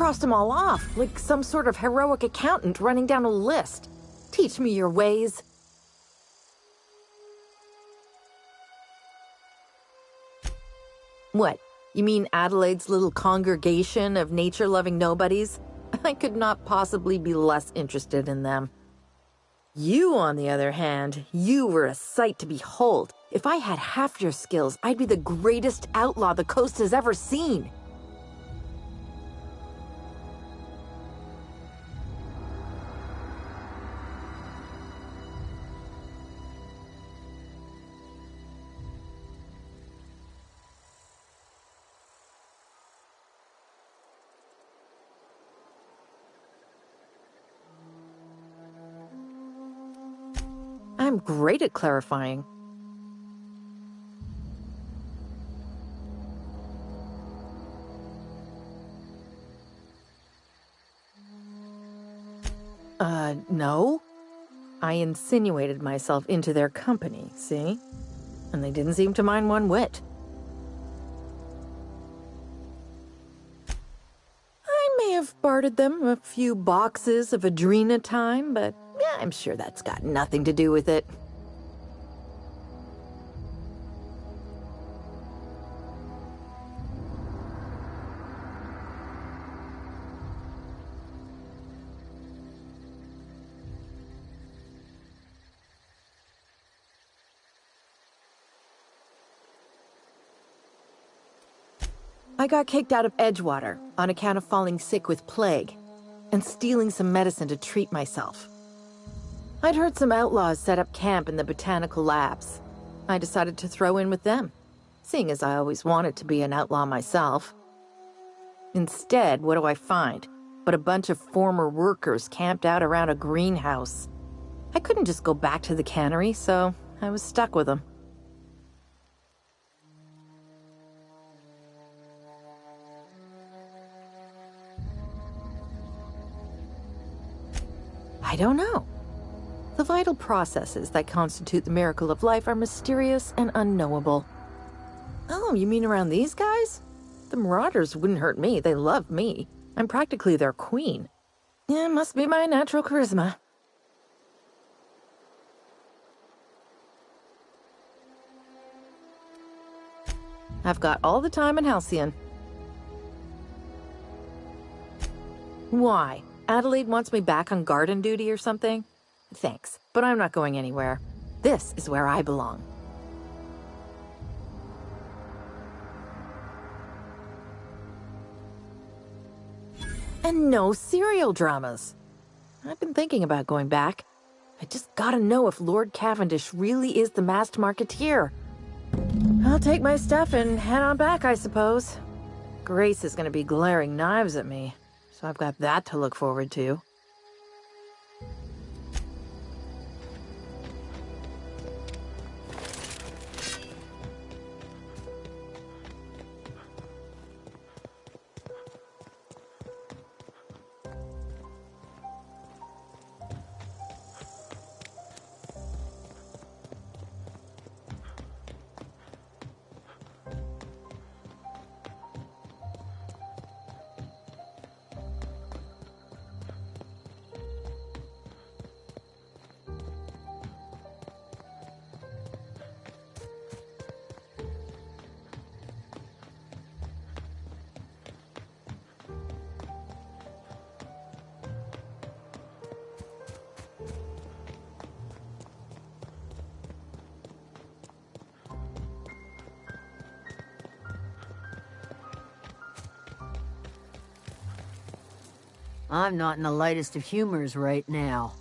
crossed them all off, like some sort of heroic accountant running down a list. Teach me your ways. What? You mean Adelaide's little congregation of nature-loving nobodies? I could not possibly be less interested in them. You, on the other hand, you were a sight to behold. If I had half your skills, I'd be the greatest outlaw the coast has ever seen. I'm great at clarifying. No. I insinuated myself into their company, see? And they didn't seem to mind one whit. I may have bartered them a few boxes of Adrena time, but I'm sure that's got nothing to do with it. I got kicked out of Edgewater on account of falling sick with plague and stealing some medicine to treat myself. I'd heard some outlaws set up camp in the botanical labs. I decided to throw in with them, seeing as I always wanted to be an outlaw myself. Instead, what do I find but a bunch of former workers camped out around a greenhouse? I couldn't just go back to the cannery, so I was stuck with them. I don't know. The vital processes that constitute the miracle of life are mysterious and unknowable. Oh, you mean around these guys? The Marauders wouldn't hurt me. They love me. I'm practically their queen. Yeah, it must be my natural charisma. I've got all the time in Halcyon. Why? Adelaide wants me back on garden duty or something? Thanks, but I'm not going anywhere. This is where I belong. And no serial dramas. I've been thinking about going back. I just gotta know if Lord Cavendish really is the masked marketeer. I'll take my stuff and head on back, I suppose. Grace is gonna be glaring knives at me, so I've got that to look forward to. I'm not in the lightest of humors right now.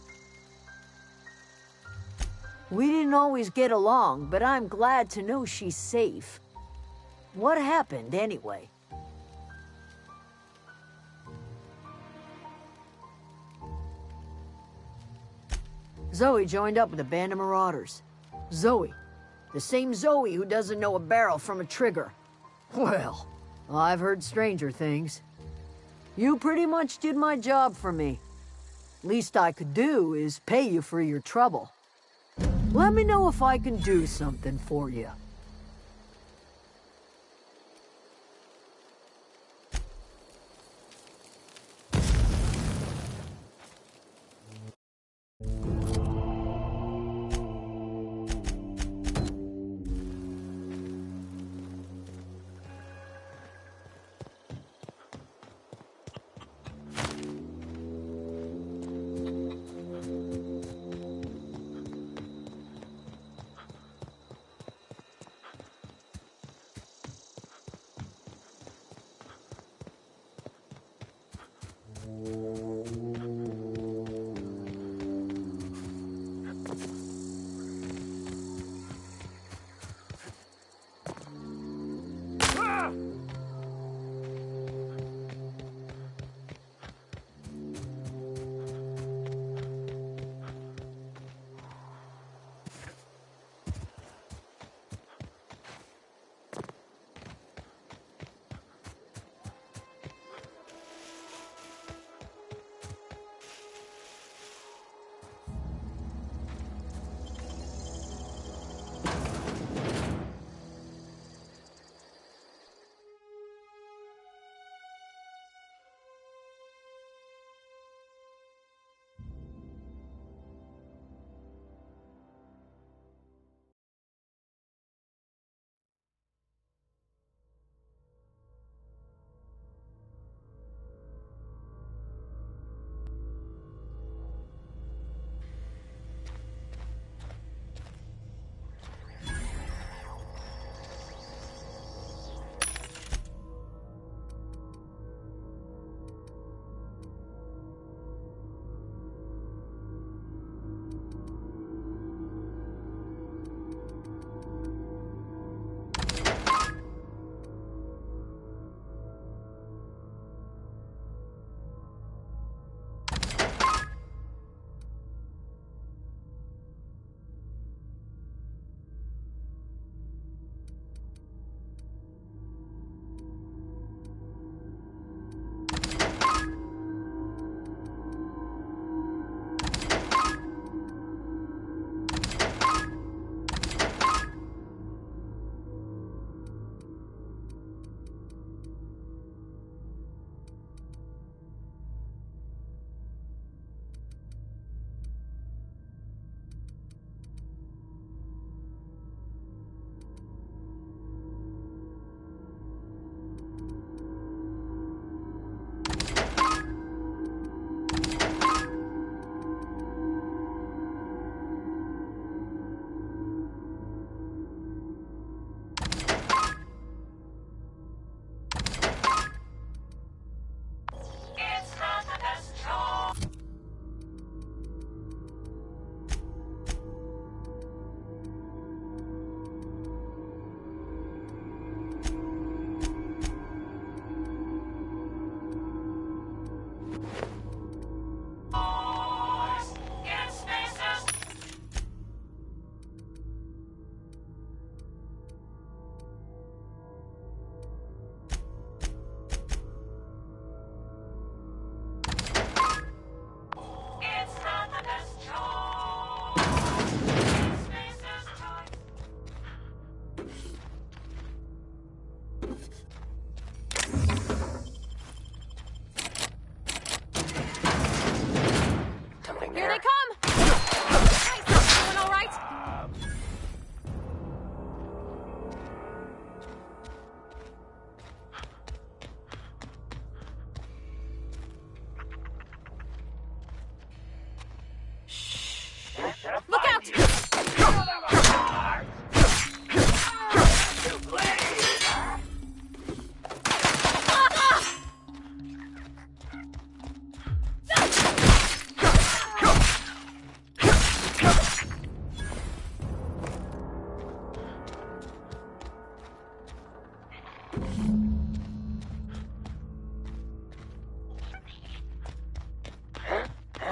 We didn't always get along, but I'm glad to know she's safe. What happened, anyway? Zoe joined up with a band of marauders. Zoe. The same Zoe who doesn't know a barrel from a trigger. Well, I've heard stranger things. You pretty much did my job for me. Least I could do is pay you for your trouble. Let me know if I can do something for you.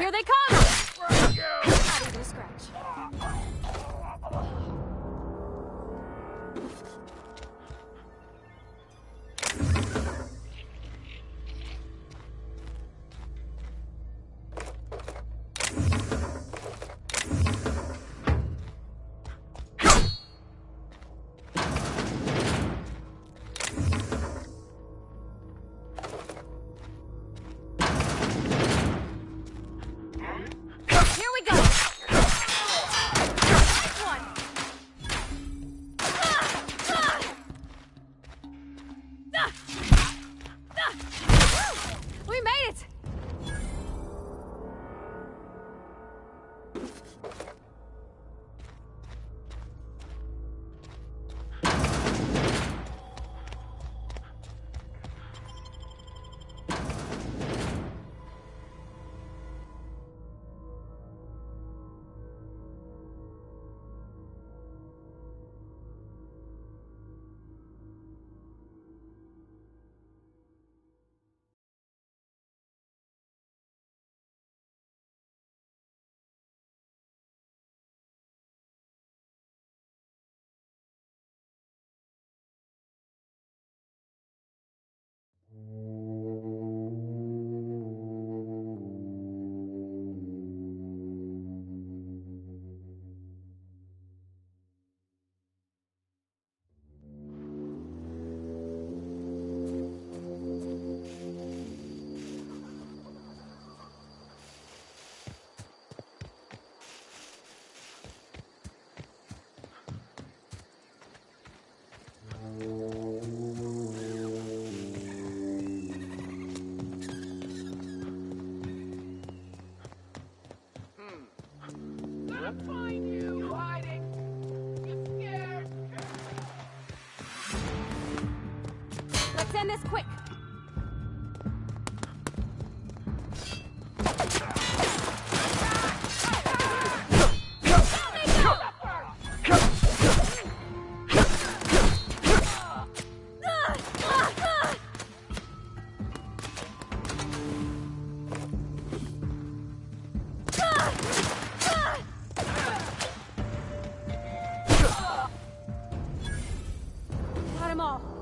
Here they come! Not even a scratch. find you! You hiding? You scared? Let's end this quick! Got 'em all.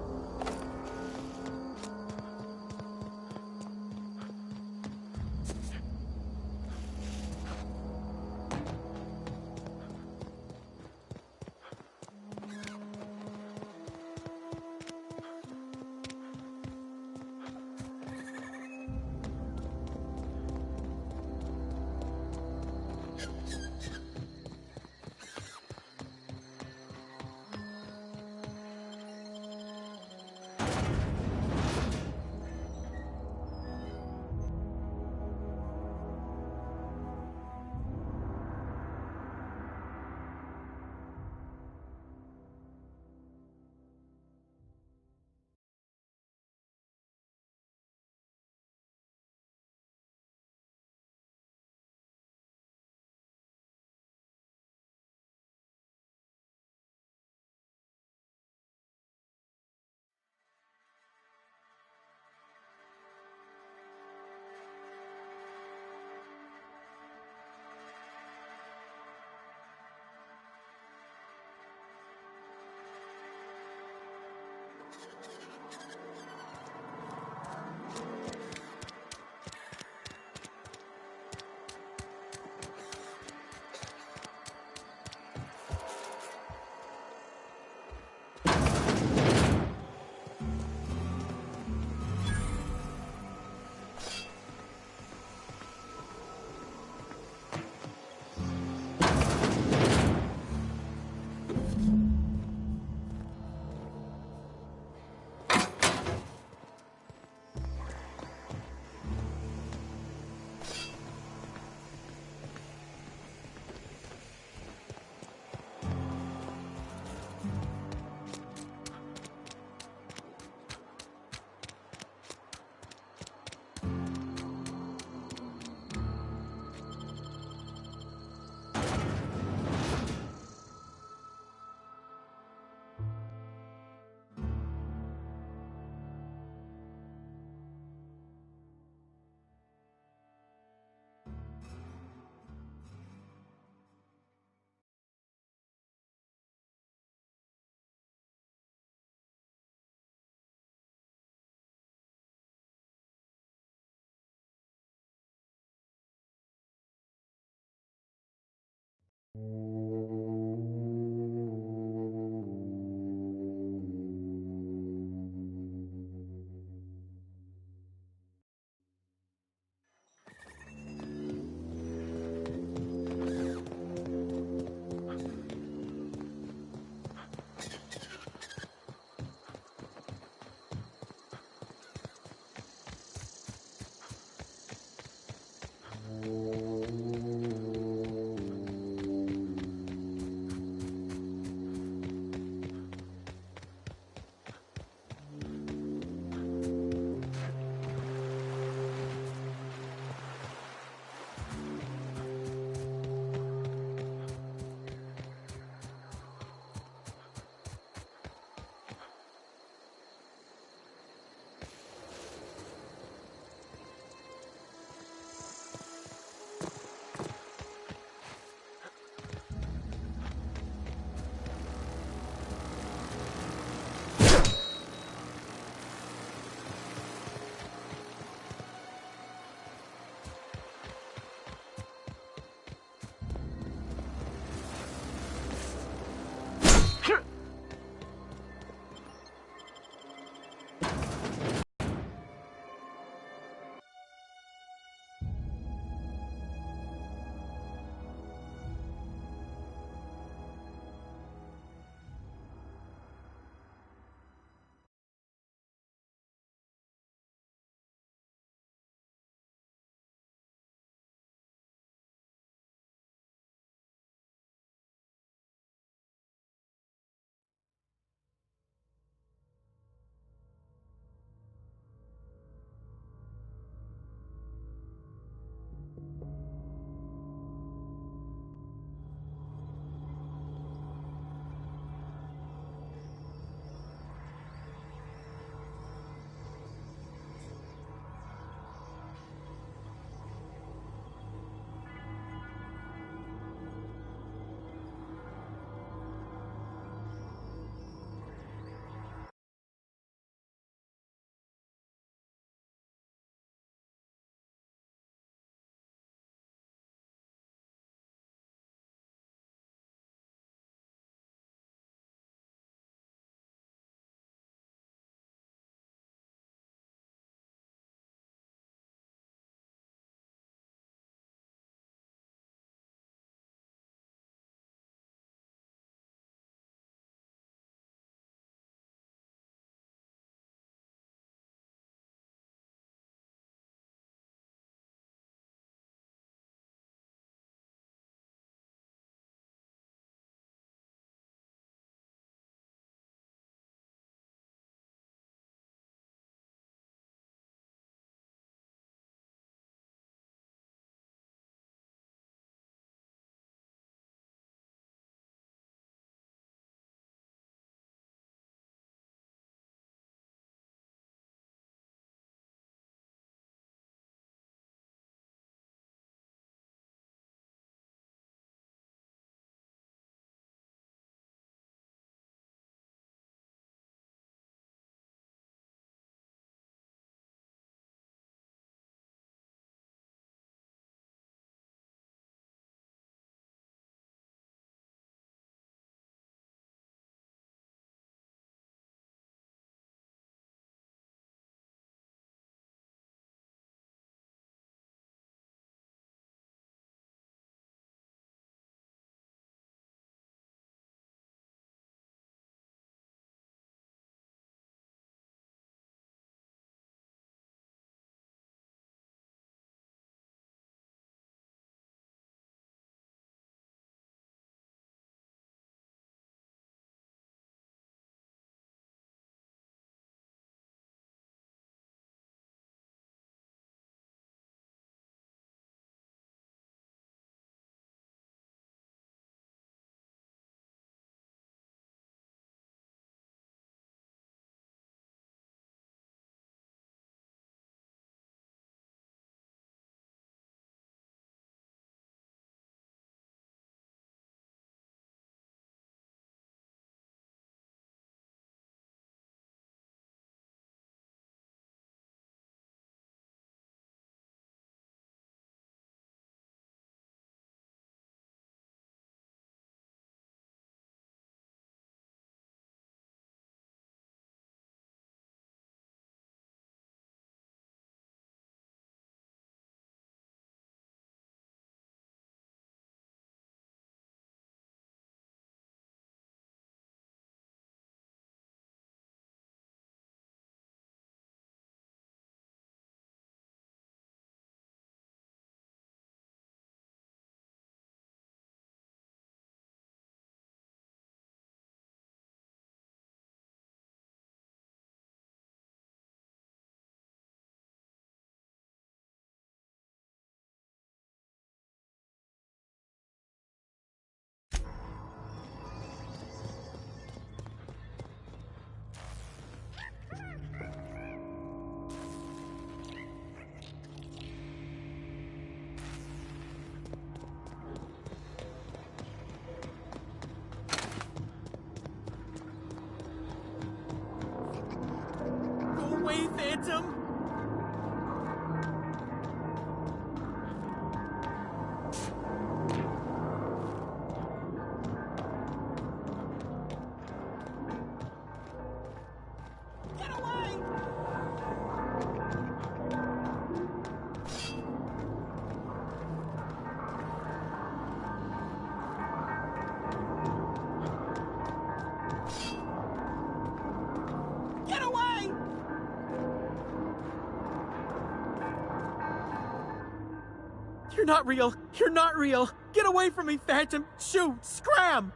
You're not real! You're not real! Get away from me, Phantom! Shoot! Scram!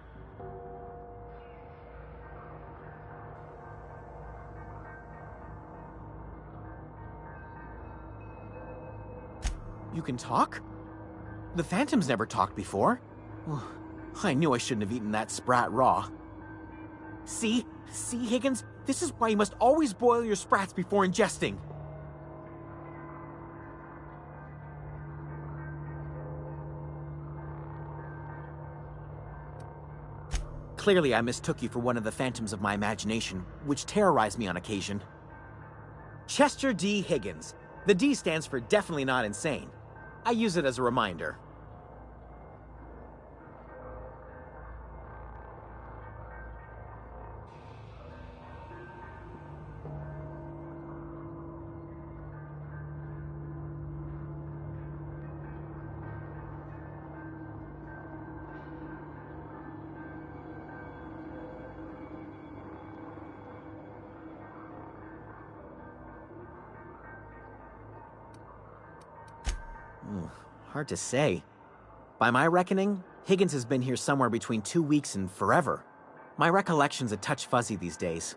You can talk? The Phantom's never talked before. I knew I shouldn't have eaten that sprat raw. See, Higgins? This is why you must always boil your sprats before ingesting. Clearly, I mistook you for one of the phantoms of my imagination, which terrorized me on occasion. Chester D. Higgins. The D stands for definitely not insane. I use it as a reminder. Hard to say. By my reckoning, Higgins has been here somewhere between 2 weeks and forever. My recollection's a touch fuzzy these days.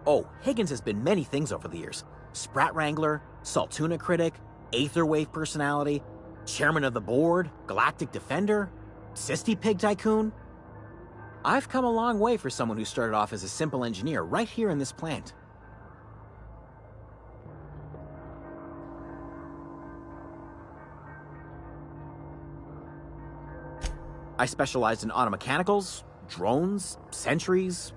Oh, Higgins has been many things over the years. Sprat Wrangler, Saltuna Critic, Aetherwave Personality, Chairman of the Board, Galactic Defender, Sisty Pig Tycoon. I've come a long way for someone who started off as a simple engineer right here in this plant. I specialized in automechanicals, drones, sentries,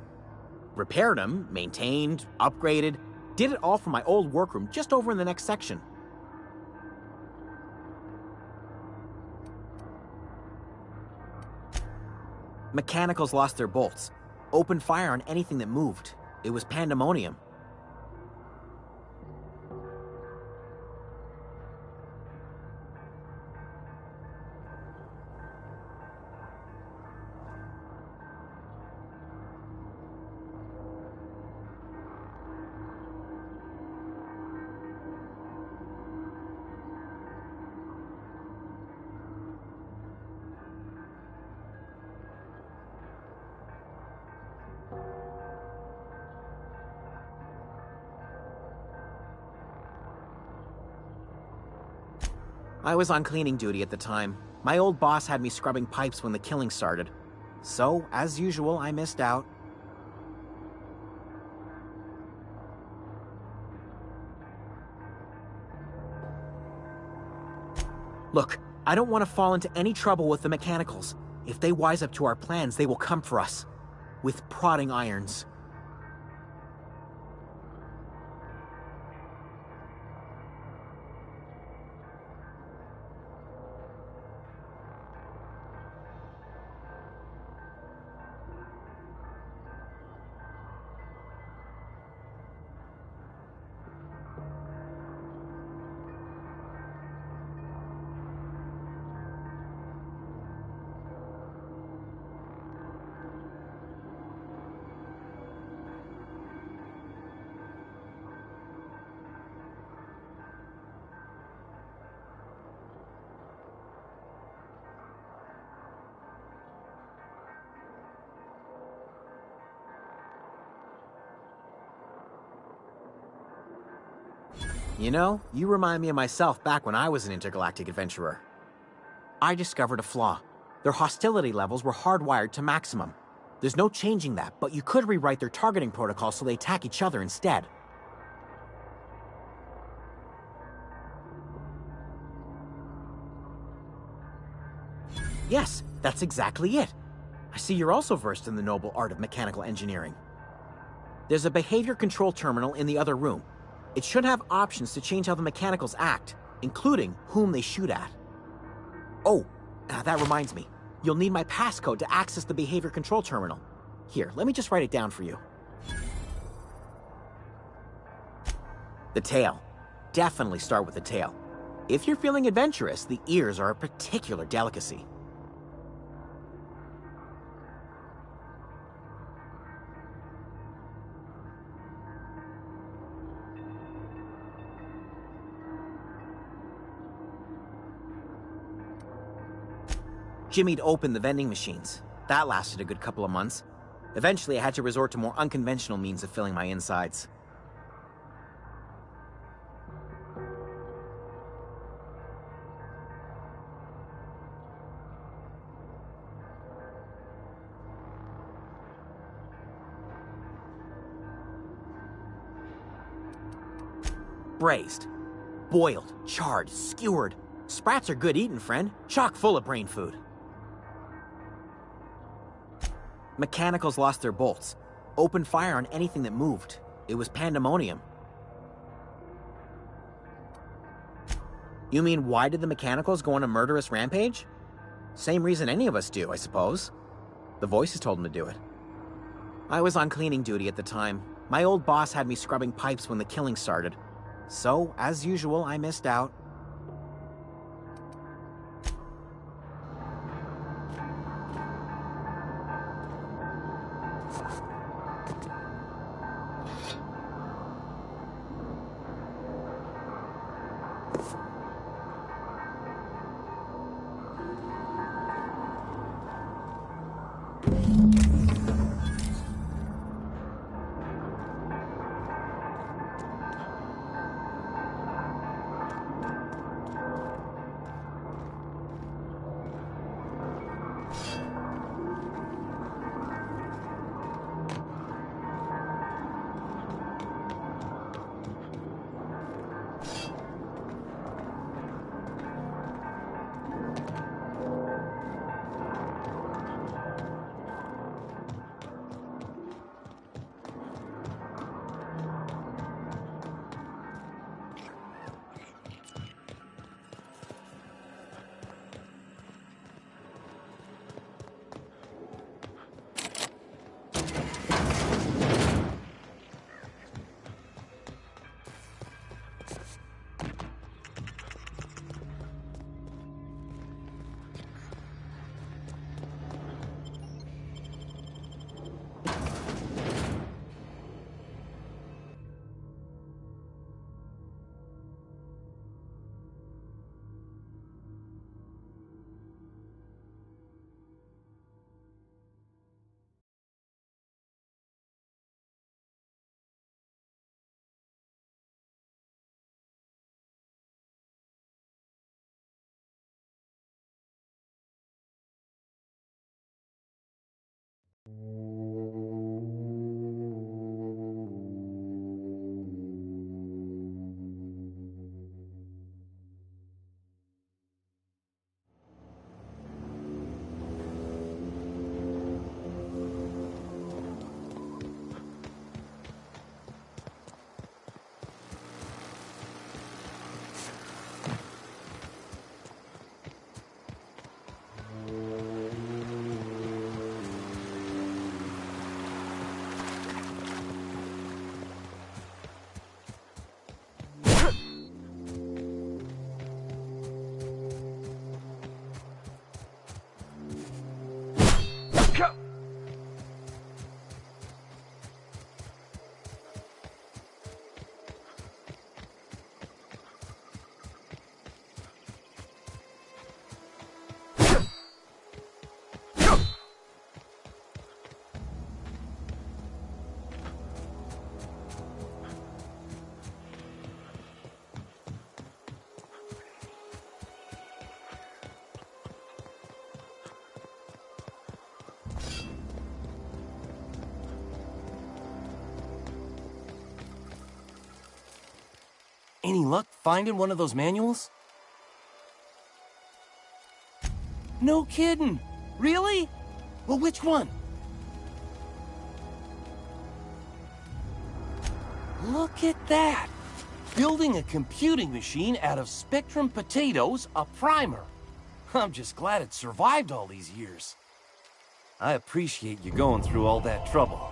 repaired them, maintained, upgraded, did it all from my old workroom just over in the next section. Mechanicals lost their bolts, opened fire on anything that moved. It was pandemonium. I was on cleaning duty at the time. My old boss had me scrubbing pipes when the killing started. So, as usual, I missed out. Look, I don't want to fall into any trouble with the mechanicals. If they wise up to our plans, they will come for us. With prodding irons. You know, you remind me of myself back when I was an intergalactic adventurer. I discovered a flaw. Their hostility levels were hardwired to maximum. There's no changing that, but you could rewrite their targeting protocol so they attack each other instead. Yes, that's exactly it. I see you're also versed in the noble art of mechanical engineering. There's a behavior control terminal in the other room. It should have options to change how the mechanicals act, including whom they shoot at. Oh, That reminds me. You'll need my passcode to access the behavior control terminal. Here, let me just write it down for you. The tail. Definitely start with the tail. If you're feeling adventurous, the ears are a particular delicacy. Jimmy'd opened the vending machines. That lasted a good couple of months. Eventually, I had to resort to more unconventional means of filling my insides. Braised, boiled, charred, skewered. Sprats are good eating, friend. Chock full of brain food. Mechanicals lost their bolts. Opened fire on anything that moved. It was pandemonium. You mean, why did the mechanicals go on a murderous rampage? Same reason any of us do, I suppose. The voices told them to do it. I was on cleaning duty at the time. My old boss had me scrubbing pipes when the killing started. So, as usual, I missed out. Any luck finding one of those manuals? No kidding. Really? Well, which one? Look at that. Building a computing machine out of Spectrum potatoes, a primer. I'm just glad it survived all these years. I appreciate you going through all that trouble.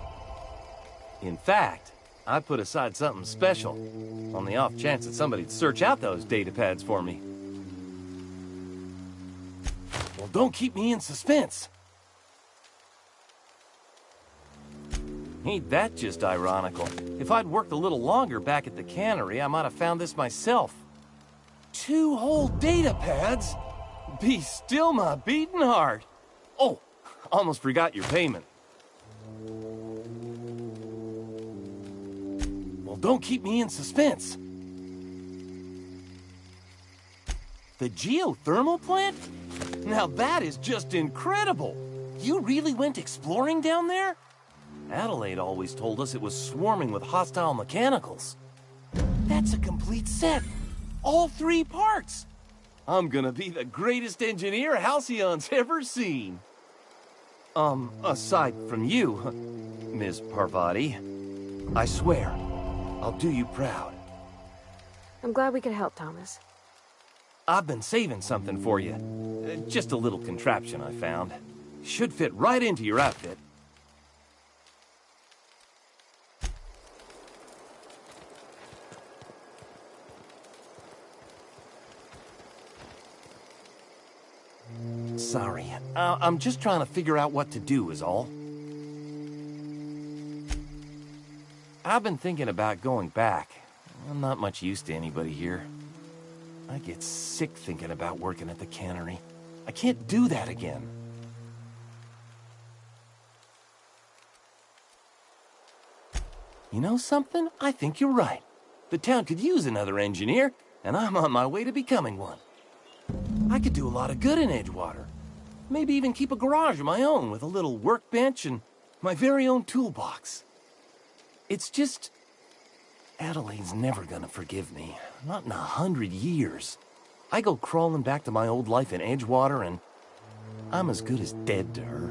In fact, I put aside something special, on the off chance that somebody'd search out those data pads for me. Well, don't keep me in suspense. Ain't that just ironical? If I'd worked a little longer back at the cannery, I might have found this myself. 2 whole data pads? Be still my beating heart. Oh, almost forgot your payment. Well, don't keep me in suspense. The geothermal plant? Now that is just incredible. You really went exploring down there? Adelaide always told us it was swarming with hostile mechanicals. That's a complete set. All 3 parts. I'm gonna be the greatest engineer Halcyon's ever seen. Aside from you, Ms. Parvati, I swear, I'll do you proud. I'm glad we could help, Thomas. I've been saving something for you. Just a little contraption I found. Should fit right into your outfit. Sorry, I'm just trying to figure out what to do is all. I've been thinking about going back. I'm not much use to anybody here. I get sick thinking about working at the cannery. I can't do that again. You know something? I think you're right. The town could use another engineer, and I'm on my way to becoming one. I could do a lot of good in Edgewater. Maybe even keep a garage of my own with a little workbench and my very own toolbox. It's just... Adelaide's never gonna forgive me. Not in 100 years. I go crawling back to my old life in Edgewater and I'm as good as dead to her.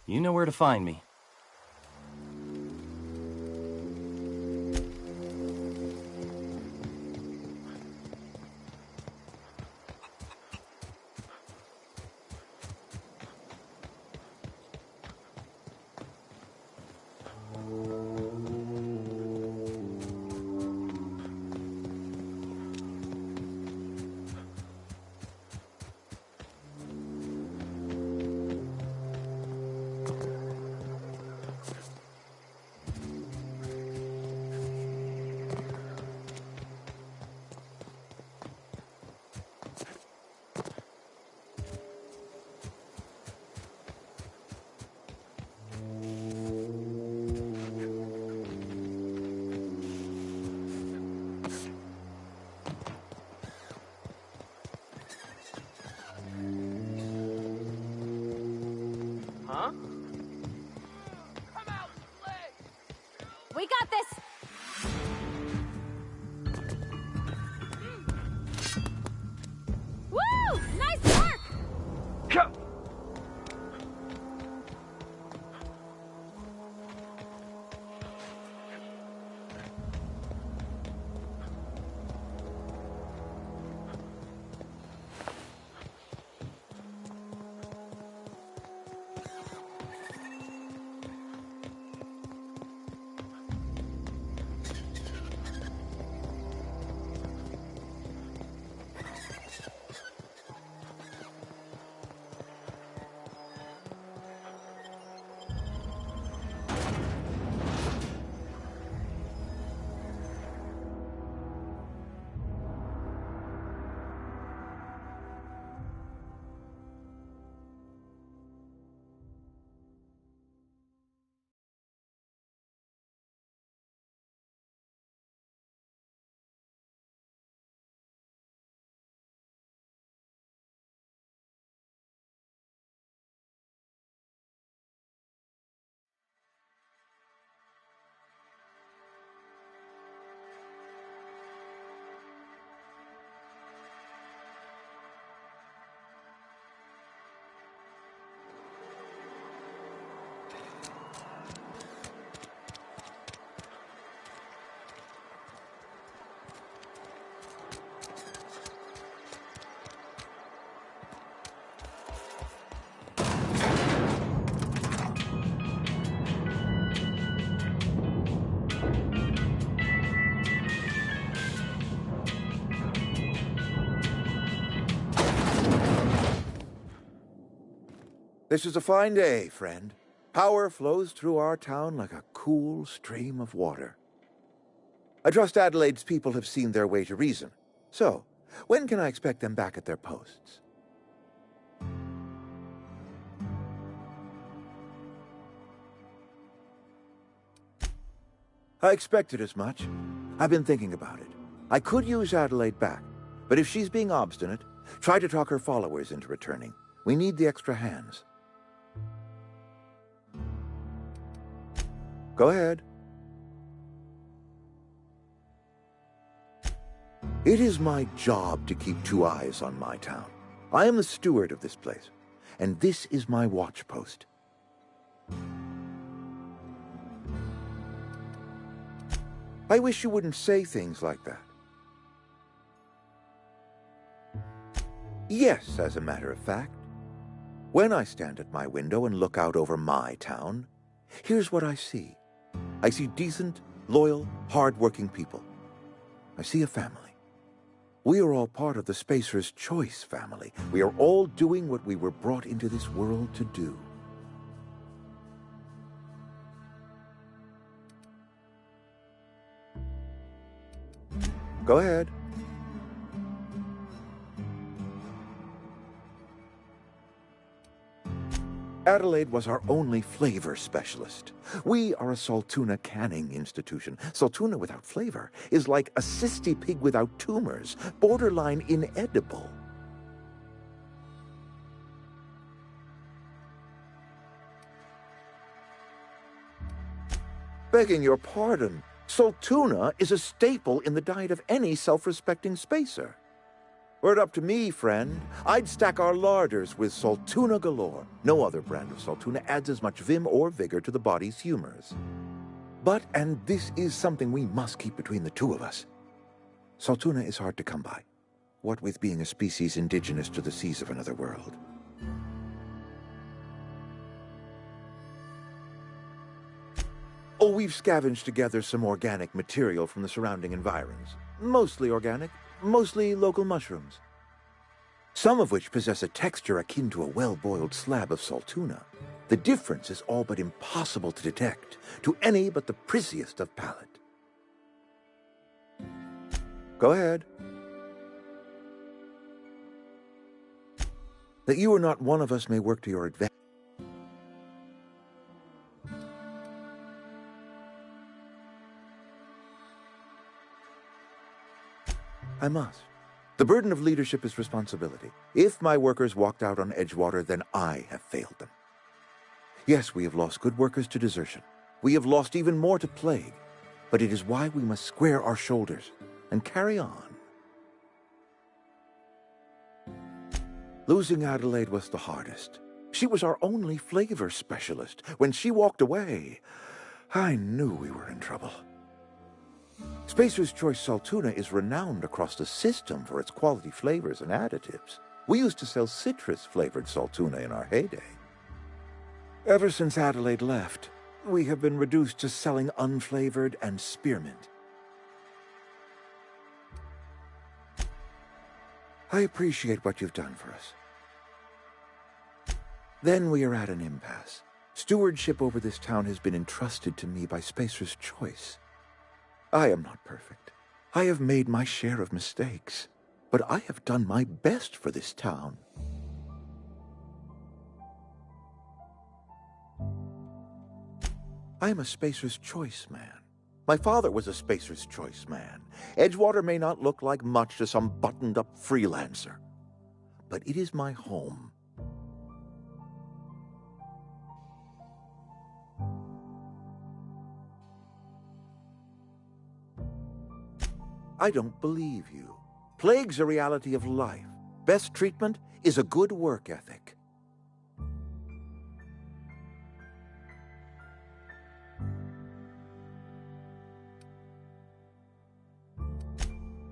You know where to find me. Huh? Come out and play! We got this! Woo! Nice work! Come! This is a fine day, friend. Power flows through our town like a cool stream of water. I trust Adelaide's people have seen their way to reason. So, when can I expect them back at their posts? I expected as much. I've been thinking about it. I could use Adelaide back, but if she's being obstinate, try to talk her followers into returning. We need the extra hands. Go ahead. It is my job to keep 2 eyes on my town. I am the steward of this place, and this is my watch post. I wish you wouldn't say things like that. Yes, as a matter of fact. When I stand at my window and look out over my town, here's what I see. I see decent, loyal, hard-working people. I see a family. We are all part of the Spacer's Choice family. We are all doing what we were brought into this world to do. Go ahead. Adelaide was our only flavor specialist. We are a Saltuna canning institution. Saltuna without flavor is like a cysty pig without tumors, borderline inedible. Begging your pardon, Saltuna is a staple in the diet of any self-respecting spacer. Were it up to me, friend, I'd stack our larders with Saltuna galore. No other brand of Saltuna adds as much vim or vigor to the body's humors. But, and this is something we must keep between the two of us, Saltuna is hard to come by, what with being a species indigenous to the seas of another world. Oh, we've scavenged together some organic material from the surrounding environs. Mostly organic, mostly local mushrooms. Some of which possess a texture akin to a well-boiled slab of Saltuna. The difference is all but impossible to detect to any but the prissiest of palate. Go ahead. That you are not one of us may work to your advantage. I must. The burden of leadership is responsibility. If my workers walked out on Edgewater, then I have failed them. Yes, we have lost good workers to desertion. We have lost even more to plague. But it is why we must square our shoulders and carry on. Losing Adelaide was the hardest. She was our only flavor specialist. When she walked away, I knew we were in trouble. Spacer's Choice Saltuna is renowned across the system for its quality flavors and additives. We used to sell citrus-flavored Saltuna in our heyday. Ever since Adelaide left, we have been reduced to selling unflavored and spearmint. I appreciate what you've done for us. Then we are at an impasse. Stewardship over this town has been entrusted to me by Spacer's Choice. I am not perfect. I have made my share of mistakes, but I have done my best for this town. I am a Spacer's Choice man. My father was a Spacer's Choice man. Edgewater may not look like much to some buttoned-up freelancer, but it is my home. I don't believe you. Plague's a reality of life. Best treatment is a good work ethic.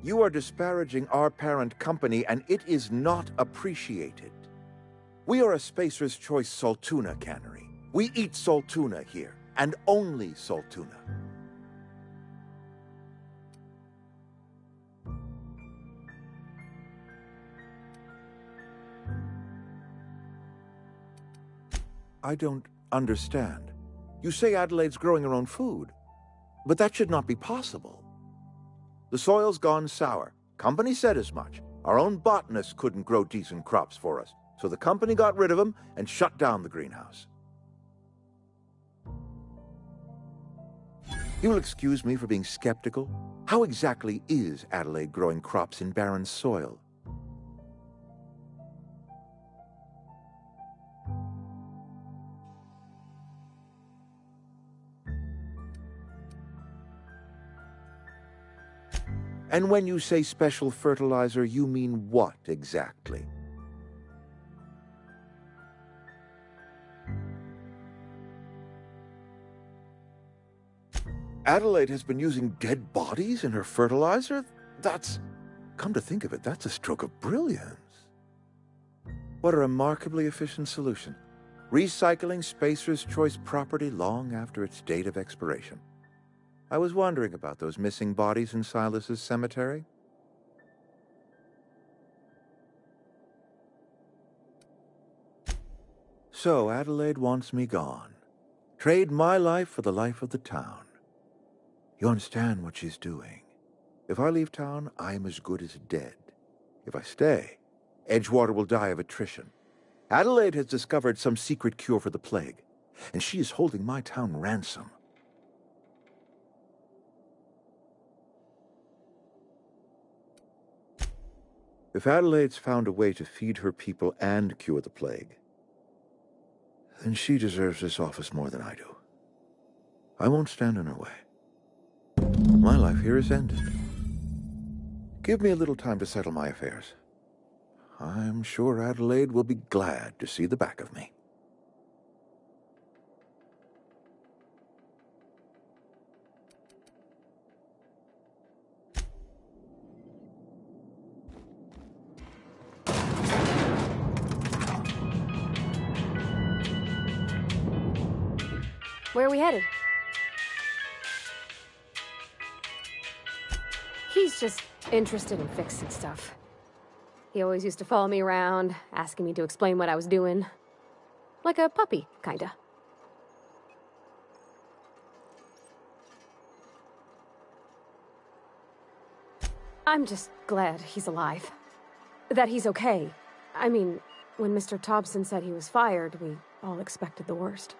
You are disparaging our parent company, and it is not appreciated. We are a Spacer's Choice Saltuna cannery. We eat Saltuna here, and only Saltuna. I don't understand. You say Adelaide's growing her own food, but that should not be possible. The soil's gone sour. Company said as much. Our own botanist couldn't grow decent crops for us, so the company got rid of him and shut down the greenhouse. You'll excuse me for being skeptical. How exactly is Adelaide growing crops in barren soil? And when you say special fertilizer, you mean what exactly? Adelaide has been using dead bodies in her fertilizer? Come to think of it, that's a stroke of brilliance. What a remarkably efficient solution. Recycling Spacer's Choice property long after its date of expiration. I was wondering about those missing bodies in Silas's cemetery. So Adelaide wants me gone. Trade my life for the life of the town. You understand what she's doing. If I leave town, I'm as good as dead. If I stay, Edgewater will die of attrition. Adelaide has discovered some secret cure for the plague, and she is holding my town ransom. If Adelaide's found a way to feed her people and cure the plague, then she deserves this office more than I do. I won't stand in her way. My life here is ended. Give me a little time to settle my affairs. I'm sure Adelaide will be glad to see the back of me. Where are we headed? He's just interested in fixing stuff. He always used to follow me around, asking me to explain what I was doing. Like a puppy, kinda. I'm just glad he's alive. That he's okay. I mean, when Mr. Thompson said he was fired, we all expected the worst.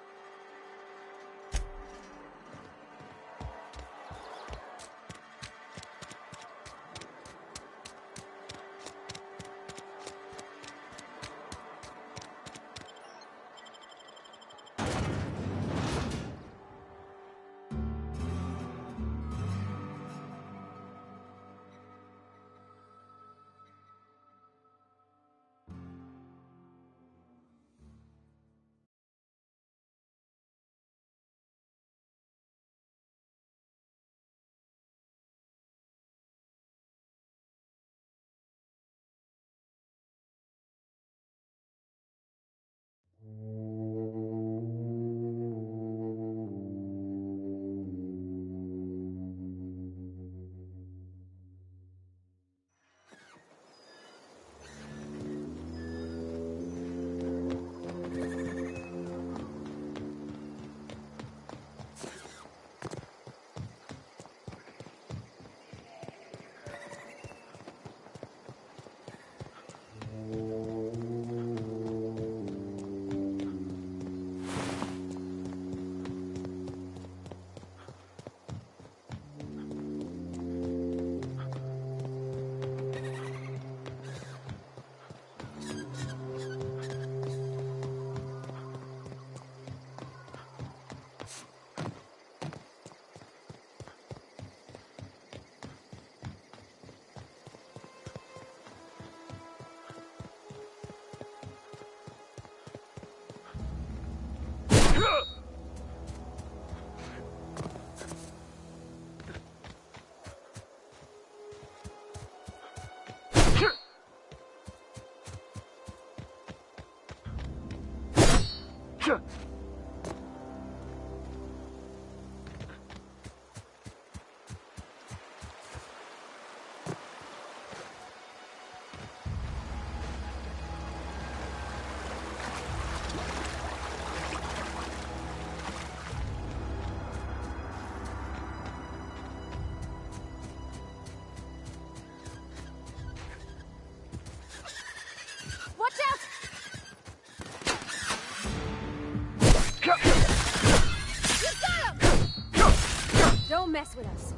mess with us.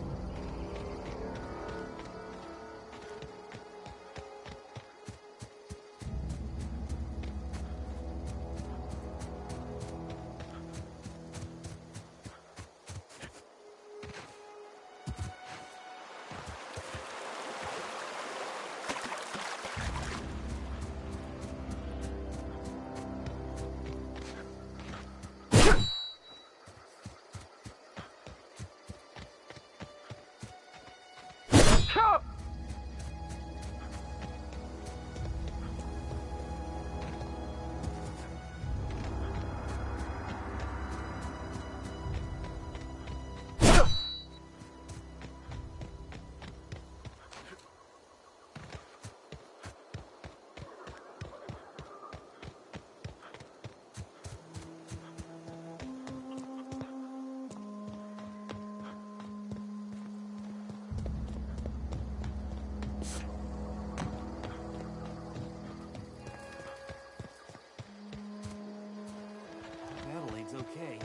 Adelaide's okay.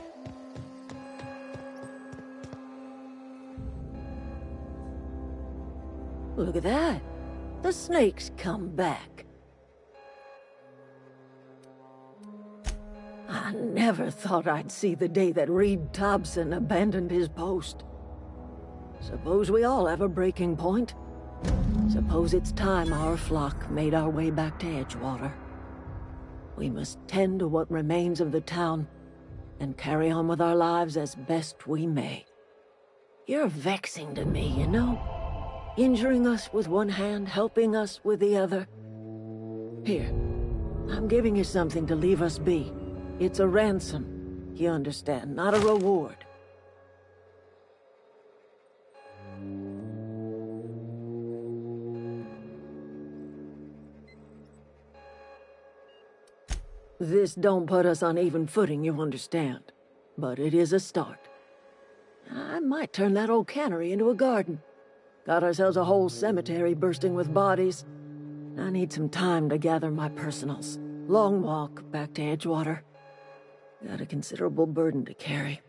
Look at that. The snake's come back. I never thought I'd see the day that Reed Thompson abandoned his post. Suppose we all have a breaking point. Suppose it's time our flock made our way back to Edgewater. We must tend to what remains of the town and carry on with our lives as best we may. You're vexing to me, you know? Injuring us with one hand, helping us with the other. Here, I'm giving you something to leave us be. It's a ransom, you understand, not a reward. This don't put us on even footing, you understand. But it is a start. I might turn that old cannery into a garden. Got ourselves a whole cemetery bursting with bodies. I need some time to gather my personals. Long walk back to Edgewater. Got a considerable burden to carry.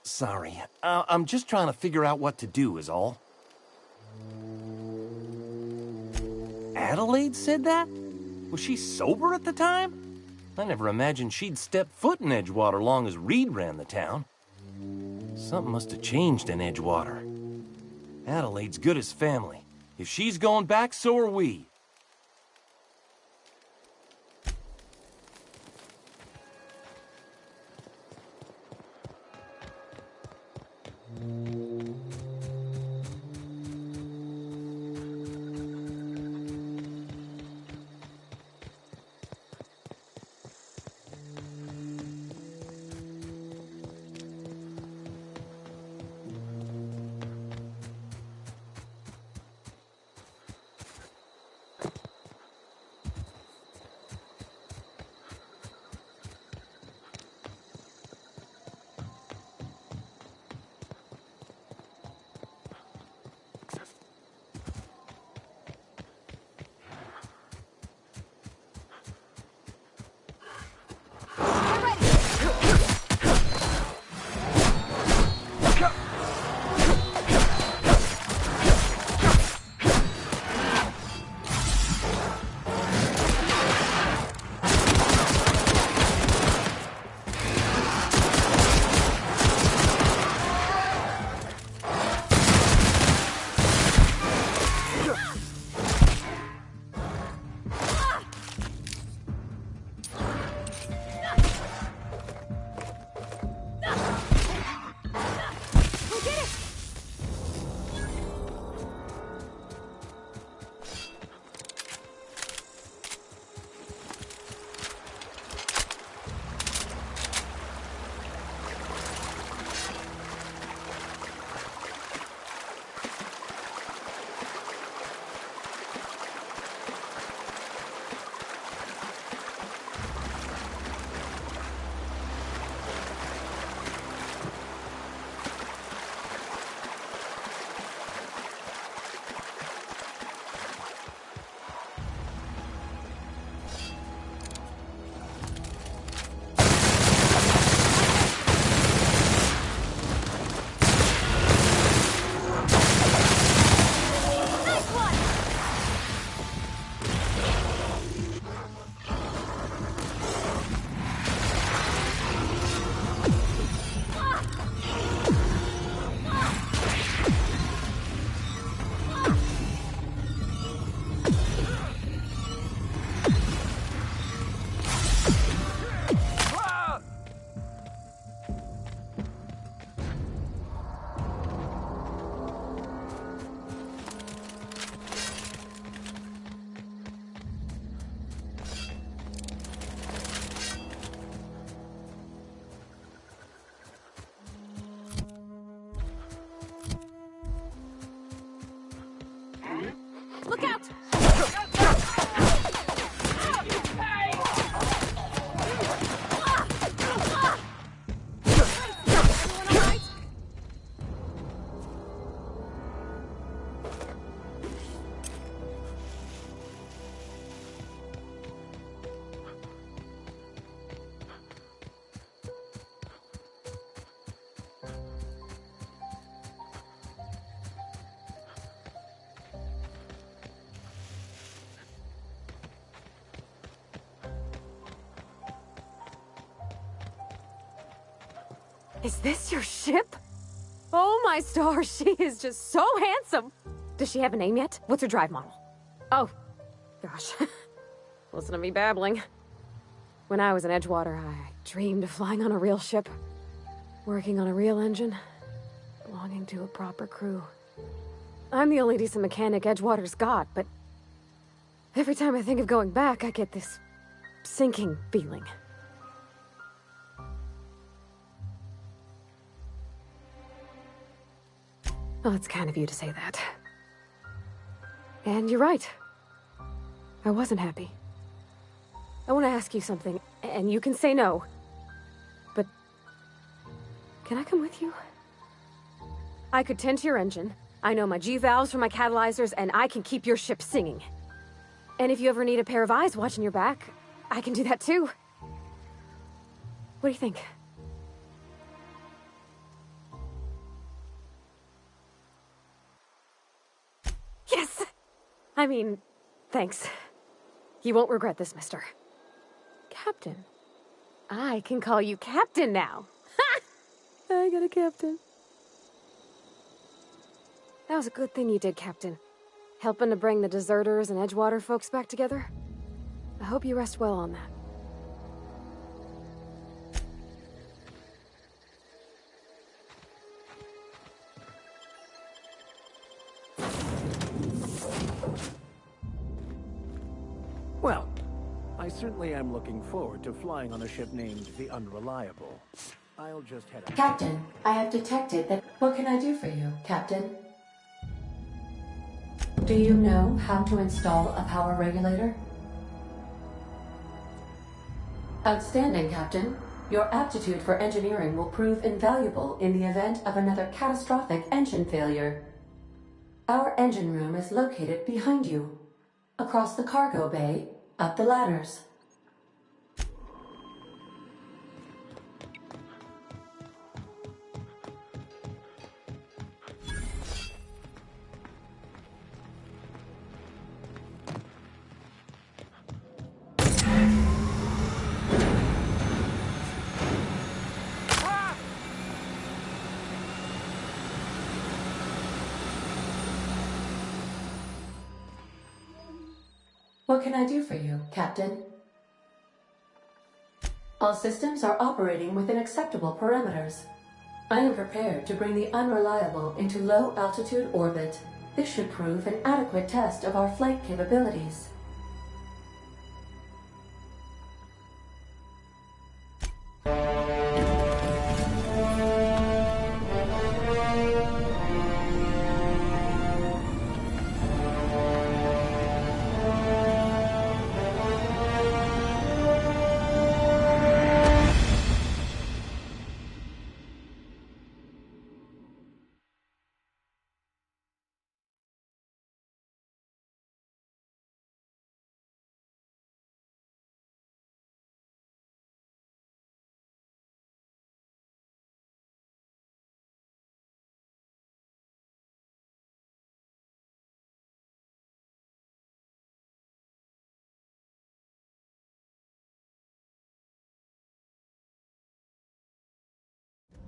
Sorry. I'm just trying to figure out what to do is all. Adelaide said that? Was she sober at the time? I never imagined she'd step foot in Edgewater long as Reed ran the town. Something must have changed in Edgewater. Adelaide's good as family. If she's going back, so are we. Is this your ship? Oh my stars, she is just so handsome. Does she have a name yet? What's her drive model? Oh, gosh. Listen to me babbling. When I was in Edgewater, I dreamed of flying on a real ship, working on a real engine, belonging to a proper crew. I'm the only decent mechanic Edgewater's got, but every time I think of going back, I get this sinking feeling. Well, it's kind of you to say that. And you're right. I wasn't happy. I want to ask you something, and you can say no. But can I come with you? I could tend to your engine. I know my G-valves for my catalyzers, and I can keep your ship singing. And if you ever need a pair of eyes watching your back, I can do that too. What do you think? Yes! I mean, thanks. You won't regret this, mister. Captain. I can call you Captain now. Ha! I got a captain. That was a good thing you did, Captain. Helping to bring the deserters and Edgewater folks back together. I hope you rest well on that. Well, I certainly am looking forward to flying on a ship named the Unreliable. I'll just head out. Captain, I have detected that... What can I do for you, Captain? Do you know how to install a power regulator? Outstanding, Captain. Your aptitude for engineering will prove invaluable in the event of another catastrophic engine failure. Our engine room is located behind you. Across the cargo bay, up the ladders. What can I do for you, Captain? All systems are operating within acceptable parameters. I am prepared to bring the Unreliable into low-altitude orbit. This should prove an adequate test of our flight capabilities.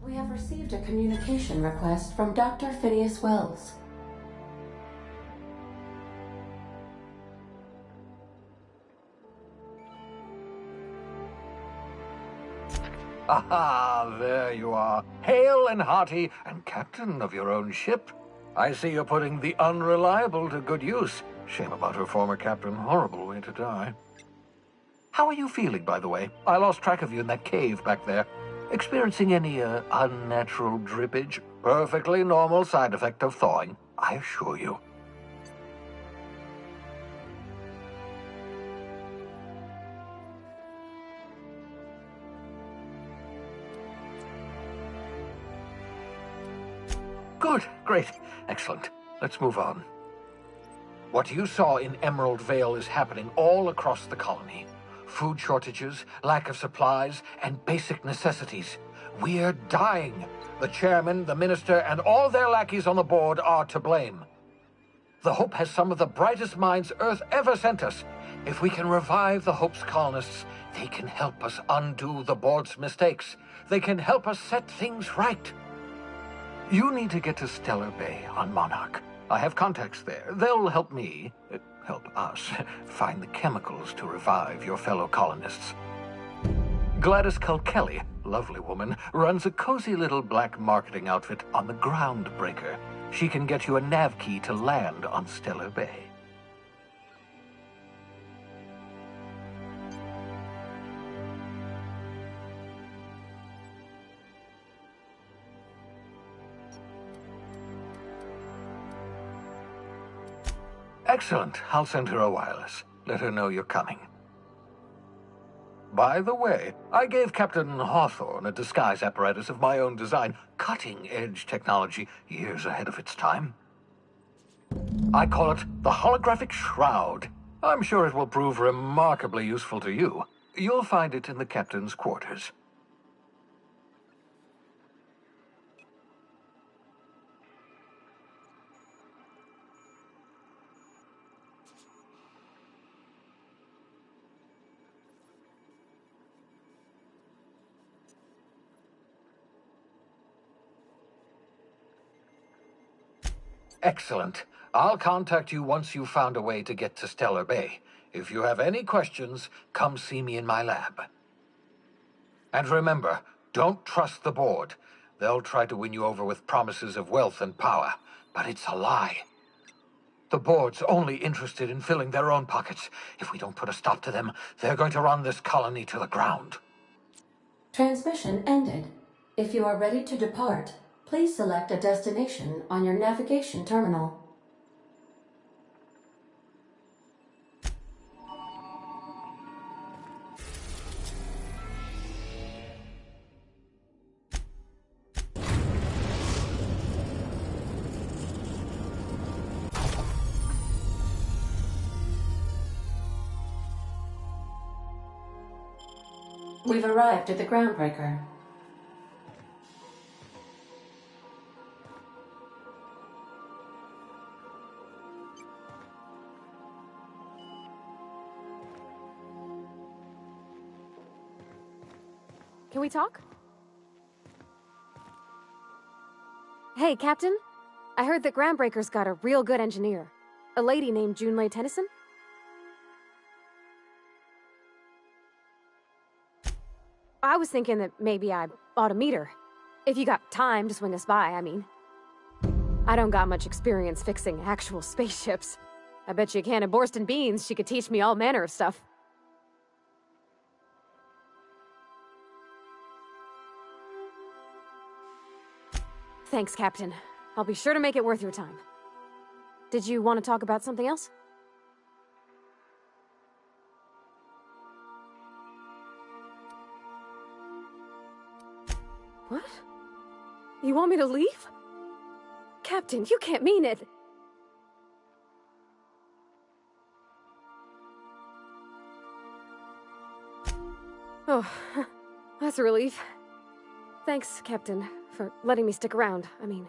We have received a communication request from Dr. Phineas Wells. Ah, there you are, hale and hearty, and captain of your own ship. I see you're putting the Unreliable to good use. Shame about her former captain. Horrible way to die. How are you feeling, by the way? I lost track of you in that cave back there. Experiencing any, unnatural drippage? Perfectly normal side effect of thawing, I assure you. Good, great, excellent. Let's move on. What you saw in Emerald Vale is happening all across the colony. Food shortages, lack of supplies, and basic necessities. We're dying. The chairman, the minister, and all their lackeys on the board are to blame. The Hope has some of the brightest minds Earth ever sent us. If we can revive the Hope's colonists, they can help us undo the board's mistakes. They can help us set things right. You need to get to Stellar Bay on Monarch. I have contacts there. They'll help me, help us, find the chemicals to revive your fellow colonists. Gladys Kilkelly, lovely woman, runs a cozy little black marketing outfit on the Groundbreaker. She can get you a nav key to land on Stellar Bay. Excellent. I'll send her a wireless. Let her know you're coming. By the way, I gave Captain Hawthorne a disguise apparatus of my own design, cutting-edge technology years ahead of its time. I call it the Holographic Shroud. I'm sure it will prove remarkably useful to you. You'll find it in the captain's quarters. Excellent. I'll contact you once you've found a way to get to Stellar Bay. If you have any questions, come see me in my lab. And remember, don't trust the board. They'll try to win you over with promises of wealth and power, but it's a lie. The board's only interested in filling their own pockets. If we don't put a stop to them, they're going to run this colony to the ground. Transmission ended. If you are ready to depart, please select a destination on your navigation terminal. We've arrived at the Groundbreaker. Can we talk? Hey, Captain. I heard that Groundbreaker's got a real good engineer. A lady named Junlei Tennyson? I was thinking that maybe I ought to meet her. If you got time to swing us by, I mean. I don't got much experience fixing actual spaceships. I bet you a can of Borston beans she could teach me all manner of stuff. Thanks, Captain. I'll be sure to make it worth your time. Did you want to talk about something else? What? You want me to leave? Captain, you can't mean it! Oh, that's a relief. Thanks, Captain, for letting me stick around. I mean...